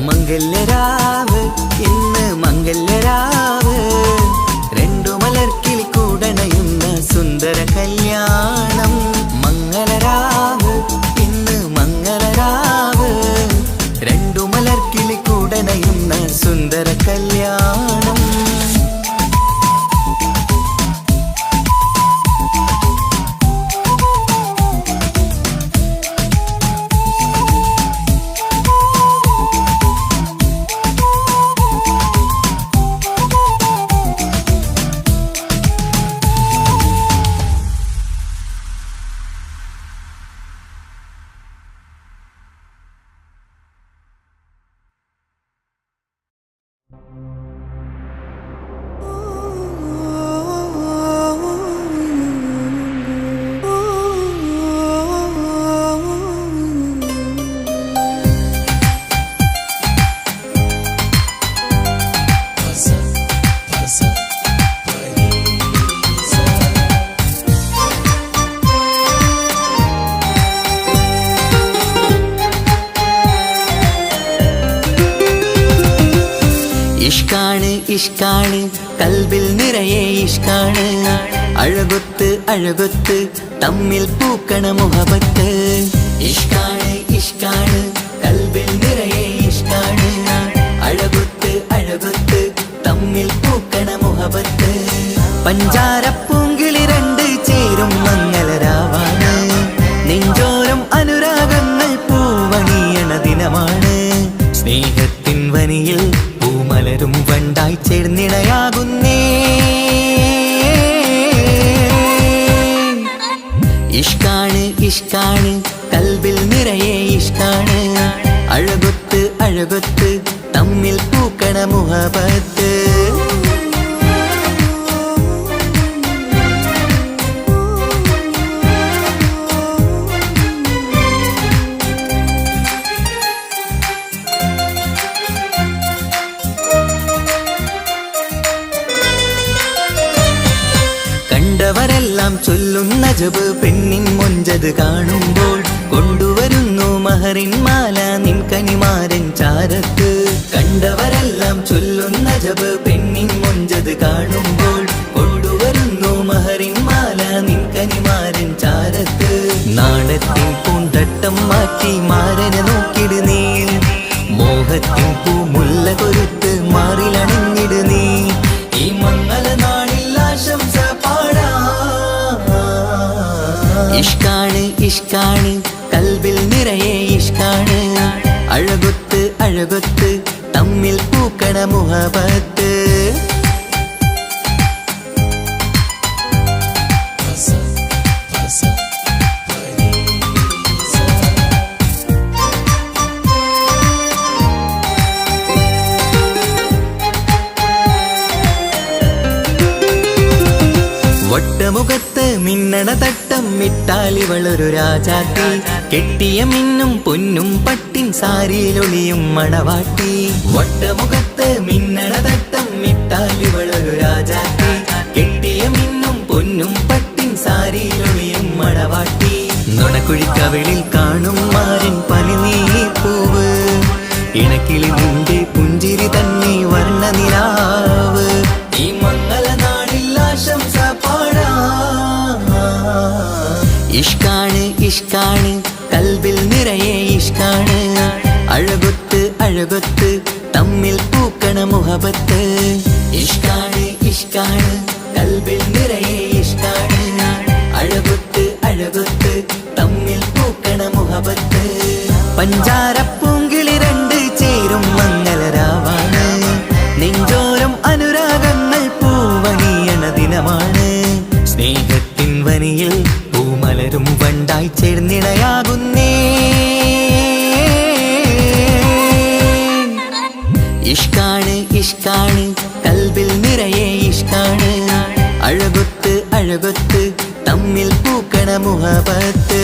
മംഗല്യരാവ് ഇന്ന് മംഗല്യരാവ് രണ്ടു മലർക്കിളി കൂടണയുന്ന സുന്ദര കല്യാണം. മംഗളരാവ് ഇന്ന് മംഗളരാവ് രണ്ടു മലർക്കിളി കൂടണയുന്ന സുന്ദര കല്യാണം. ഇഷ്കാണ് ഇഷ്കാണ് കൽബിൽ നിറയെ ഇഷ്കാണ്. അഴകൊത്ത് അഴകൊത്ത് തമ്മിൽ പൂക്കണ മുഹബത്ത്. ഇഷ്കാണ് ഇഷ്കാണ് കൽബിൽ നിറയെ ഇഷ്കാണ്. അഴകൊത്ത് അഴകൊത്ത് തമ്മിൽ പൂക്കണ മുഹബത്ത്. പഞ്ചാരപ്പൂങ്കിളി രണ്ട് ചേരും മംഗളരാവാണ്. വണ്ടായി ചേർന്നിണയാകുന്നേ. ഇഷ്കാണ് ഇഷ്കാണ് കൽബിൽ നിറയെ ഇഷ്കാണ്, അഴകൊത്ത് അഴകൊത്ത് തമ്മിൽ പൂക്കണ മുഹബത്ത്. കണ്ടവരെല്ലാം ചൊല്ലുന്ന ജബ് പെണ്ണിൻ മൊഞ്ചത് കാണുമ്പോൾ, കൊണ്ടുവരുന്നു മഹറിൻ മാല നിൻ കനിമാരൻ ചാരത്ത്. കണ്ടവരെല്ലാം ചൊല്ലുന്ന ജബ് പെണ്ണിൻ മൊഞ്ചത് കാണുമ്പോൾ, കൊണ്ടുവരുന്നു മഹറിൻ മാല നിൻ കനിമാരൻ ചാരത്ത്. നാണത്തിൻ പൂന്തട്ടം മാറ്റി മാരനെ നോക്കിട് നീ, മോഹത്തിൻ പൂമുല്ല കൊരുത്ത് മാറിലണിഞ്ഞിട് നീ. ഈ മംഗള നാളിൽ ആശംസ ഇഷ്കാണ് ഇഷ്കാണ് കൽബിൽ നിറയെ ഇഷ്കാണ്, അഴകൊത്ത് അഴകൊത്ത് തമ്മിൽ പൂക്കണ മുഹബത്ത്. വട്ടമുഖത്ത് മിന്നണ തട്ടം മിട്ടാലിവളൊരു രാജാത്തി, കെട്ടിയ മിന്നും പൊന്നും പട്ടിൻ സാരിയിലൊളിയും മണവാട്ടി. വട്ടമുഖത്ത് മിന്നണ തട്ടം മിട്ടാലിവളൊരു രാജാത്തി, കെട്ടിയ മിന്നും പൊന്നും പട്ടിൻ സാരിയിലൊളിയും മണവാട്ടി. നുണക്കുഴിക്കവിളിൽ കാണും മാരൻ പനിനീർപ്പൂവ്, ഇണക്കിളി നിന്റെ പുഞ്ചിരി തന്നെ വർണ്ണനിലാവ്. ഈ മംഗള നാളിൽ ആശംസ ഇഷ്കാണ് ഇഷ്കാണ് കൽബിൽ നിറയെ ഇഷ്കാണ്, അഴകൊത്ത് അഴകൊത്ത് തമ്മിൽ പൂക്കണ മുഹബത്ത്. ഇഷ്കാണ് ഇഷ്കാണ് കൽബിൽ നിറയെ ഇഷ്കാണ്, അഴകൊത്ത് അഴകൊത്ത് തമ്മിൽ പൂക്കണ മുഹബത്ത്. പഞ്ചാരപ്പൂങ്കിളി രണ്ട് ചേരും മംഗളരാവാണ്, നെഞ്ചോരം അനുരാഗങ്ങൾ പൂവണിയണ ദിനമാണ്. സ്നേഹത്തിൻ വനിയിൽ പൂമലരും വണ്ടായി ചേർന്നിണയാകുന്നേ. ഇഷ്കാണ് ഇഷ്കാണ് കൽബിൽ നിറയെ ഇഷ്കാണ്, അഴകൊത്ത് അഴകൊത്ത് തമ്മിൽ പൂക്കണ മുഹബത്ത്.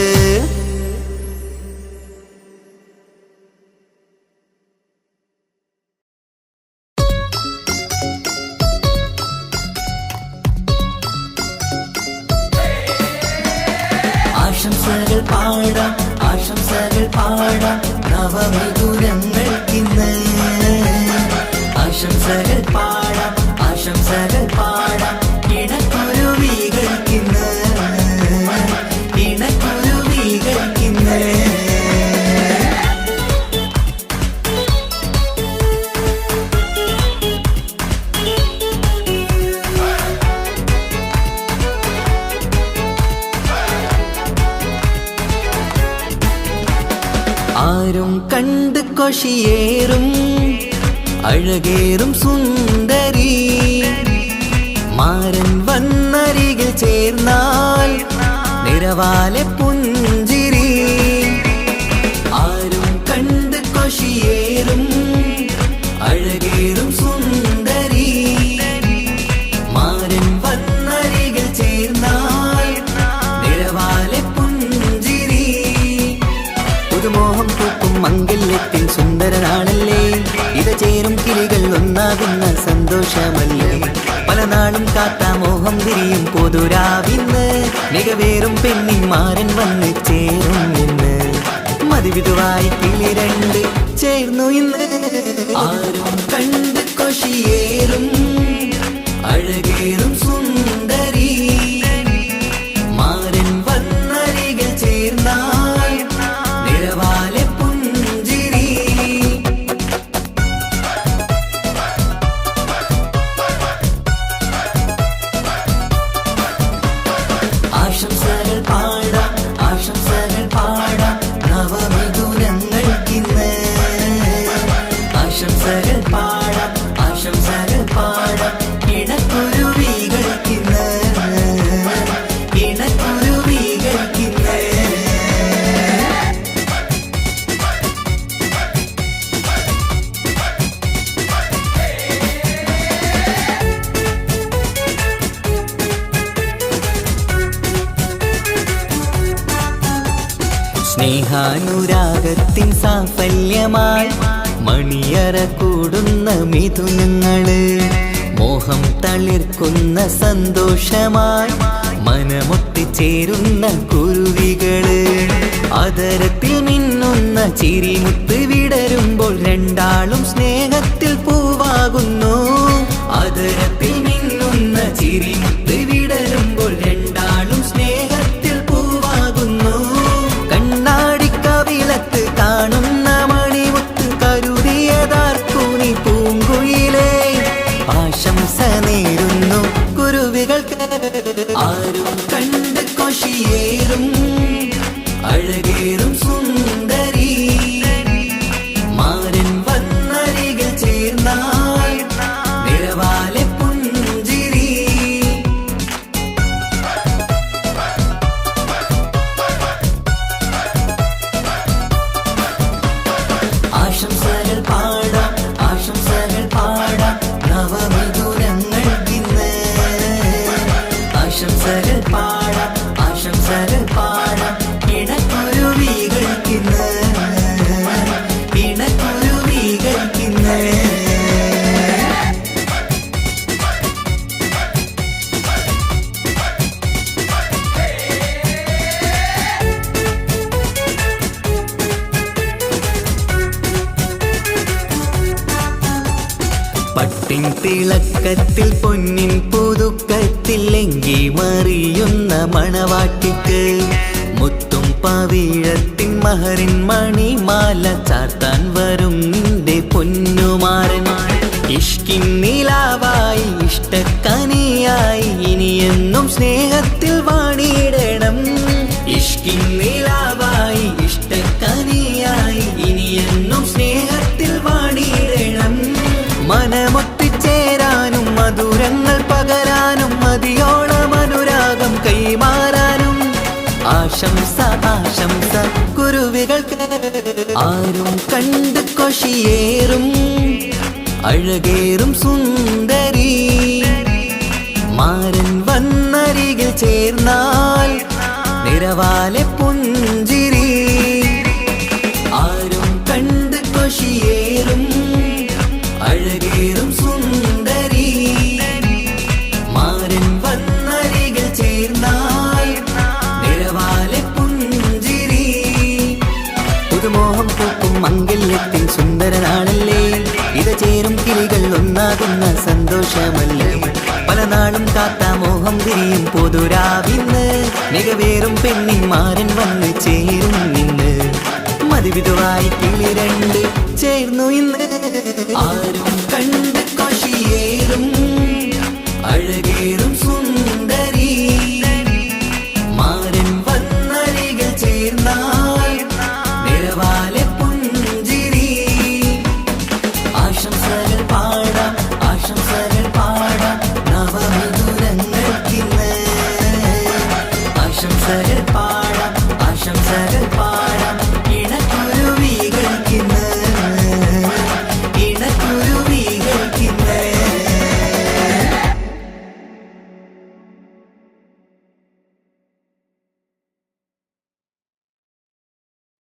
ആശംസകൾ പാടാം ആശംസകൾ പാടാം നവമിഥുനങ്ങൾക്കിന്ന്. ആശംസകൾ പാടാം ആശംസകൾ പാടാം ഇണക്കുരുവികൾക്കിന്ന്, ഇണക്കുരുവികൾക്കിന്ന്. ആരും കണ്ട് കൊഷിയേറും അഴകേറും സുന്ദരി, മാരൻ വന്നരികിൽ ചേർന്നാൽ നിറവാലെ പുഞ്ചിരി. ആരും കണ്ട് കൊഷിയേറും അഴകേറും സുന്ദരി, മാരൻ വന്നരികിൽ ചേർന്നാൽ നിറവാലെ പുഞ്ചിരി. പുതുമോഹം പൂക്കും മംഗല്യത്തിൻ സുന്ദരനാണല്ലേ, ഇത് ചേരും കിളികൾ ഒന്നാകുന്ന സന്തോഷമല്ലേ. പല നാളും കാത്ത മോഹം വിരിയും പൊതുരാവിന്ന്, മികവേറും പെണ്ണിൻ മാരൻ വന്ന് ചേരും ഇന്ന്. മതിവിധുവായി കിളി രണ്ട് ചേർന്നു ഇന്ന്. ആരും കണ്ട് കൊഷിയേറും അഴകേറും സുന്ദരി, മാരൻ വന്നരികിൽ ചേർന്നാൽ നിറവാലെ പുഞ്ചിരി. ആശംസകൾ പാടാം ആശംസകൾ പാടാം നവമിഥുനങ്ങൾക്കിന്ന്. ആശംസകൾ പാടാം ആശംസകൾ സ്നേഹാനുരാഗത്തിൻ സാഫല്യമായി മണിയറ കൂടുന്ന മിഥുനങ്ങള്, മോഹം തളിർക്കുന്ന സന്തോഷമായി മനമൊട്ടിച്ചേരുന്ന കുരുവികള്, അതരത്തിൽ മിന്നുന്ന ചിരിമുത്ത് വിടരുമ്പോൾ രണ്ടാളും സ്നേഹത്തിൽ പൂവാകുന്നു. അതരത്തിൽ മിന്നുന്ന ചിരിമുത്ത് വിടരുമ്പോൾ രണ്ടാളും സ്നേഹത്തിൽ പൂവാകുന്നു. കണ്ണാടിക്കവിളത്ത് കാണുന്ന മണിമുത്ത് കരുതിയതാർക്കു നീ പൂങ്കുയിലേ, ആശംസ നേരുന്നു കുരുവികൾക്ക്. ആരും കണ്ട് കൊഷിയേറും അഴകേറും സുന്ദരി, മാരൻ വന്നരികിൽ ചേർന്നാൽ നിറവാലെ പുഞ്ചിരി. ആശംസകൾ പാടാം, ആശംസകൾ പാടാം നവമിഥുനങ്ങൾക്കിന്ന്. ആശംസകൾ പാടാം, ആശംസകൾ പാടാം ഇണക്കുരുവികൾക്കിന്ന്, ഇണക്കുരുവികൾക്കിന്ന്. പട്ടിൻ തിളക്കത്തിൽ പൊന്നിൻ പുതുക്കത്തിൽ എങ്കി മറിയുന്ന മണവാട്ടിക്ക്, മുത്തും പവിഴത്തിൻ മഹറിൻ മണിമാല ചാർത്താൻ വരും നിന്റെ പൊന്നുമാരൻ. ഇഷ്കിൻ നിലാവായി ഇഷ്ടക്കനിയായി ഇനിയെന്നും സ്നേഹത്തിൽ വാണിയിടണം. ഇഷ്കിൻ നിലാവായി ഇഷ്ടക്കനിയായി ഇനിയെന്നും സ്നേഹത്തിൽ വാണിയിടണം. മനമൊത്തിച്ചേരാനും മധുരങ്ങൾ പകരാനും മതിയോളം അനുരാഗം കൈമാറാനും ആശംസ, ആശംസ കുരുവികൾക്ക്. ആരും കണ്ട് കൊഷിയേറും അഴകേറും സുന്ദരി, മാരൻ വന്നരികിൽ ചേർന്നാൽ നിറവാലെ പുഞ്ചിരി. ആരും കണ്ട് കൊഷിയേറും അഴകേറും സുന്ദരി, മാരൻ വന്നരികിൽ ചേർന്നാൽ നിറവാലെ പുഞ്ചിരി. പുതുമോഹം പൂക്കും മംഗല്യത്തിൻ സുന്ദരനാണല്ലേ, ഇത് ചേരും കിളികൾ ഒന്നാകുന്ന സന്തോഷമല്ലേ. പല നാളും കാത്ത മോഹം തിരിയും പൊതുരാവിന്ന്, മികവേറും പെണ്ണിൻ മാരൻ വന്ന് ചേരും നിന്ന്. മതിവിധുവായി കിളി രണ്ട് ചേർന്നു ഇന്ന്. ആരും കണ്ട് കൊഷിയേറും അഴകേറും സുന്ദരി, മാരൻ വന്നരികിൽ ചേർന്നാൽ നിറവാലെ പുഞ്ചിരി. ആശംസകൾ പാടാം, ആശംസകൾ പാടാം നവമിഥുനങ്ങൾക്കിന്ന്. ആശംസകൾ പാടാം, ആശംസകൾ പാടാം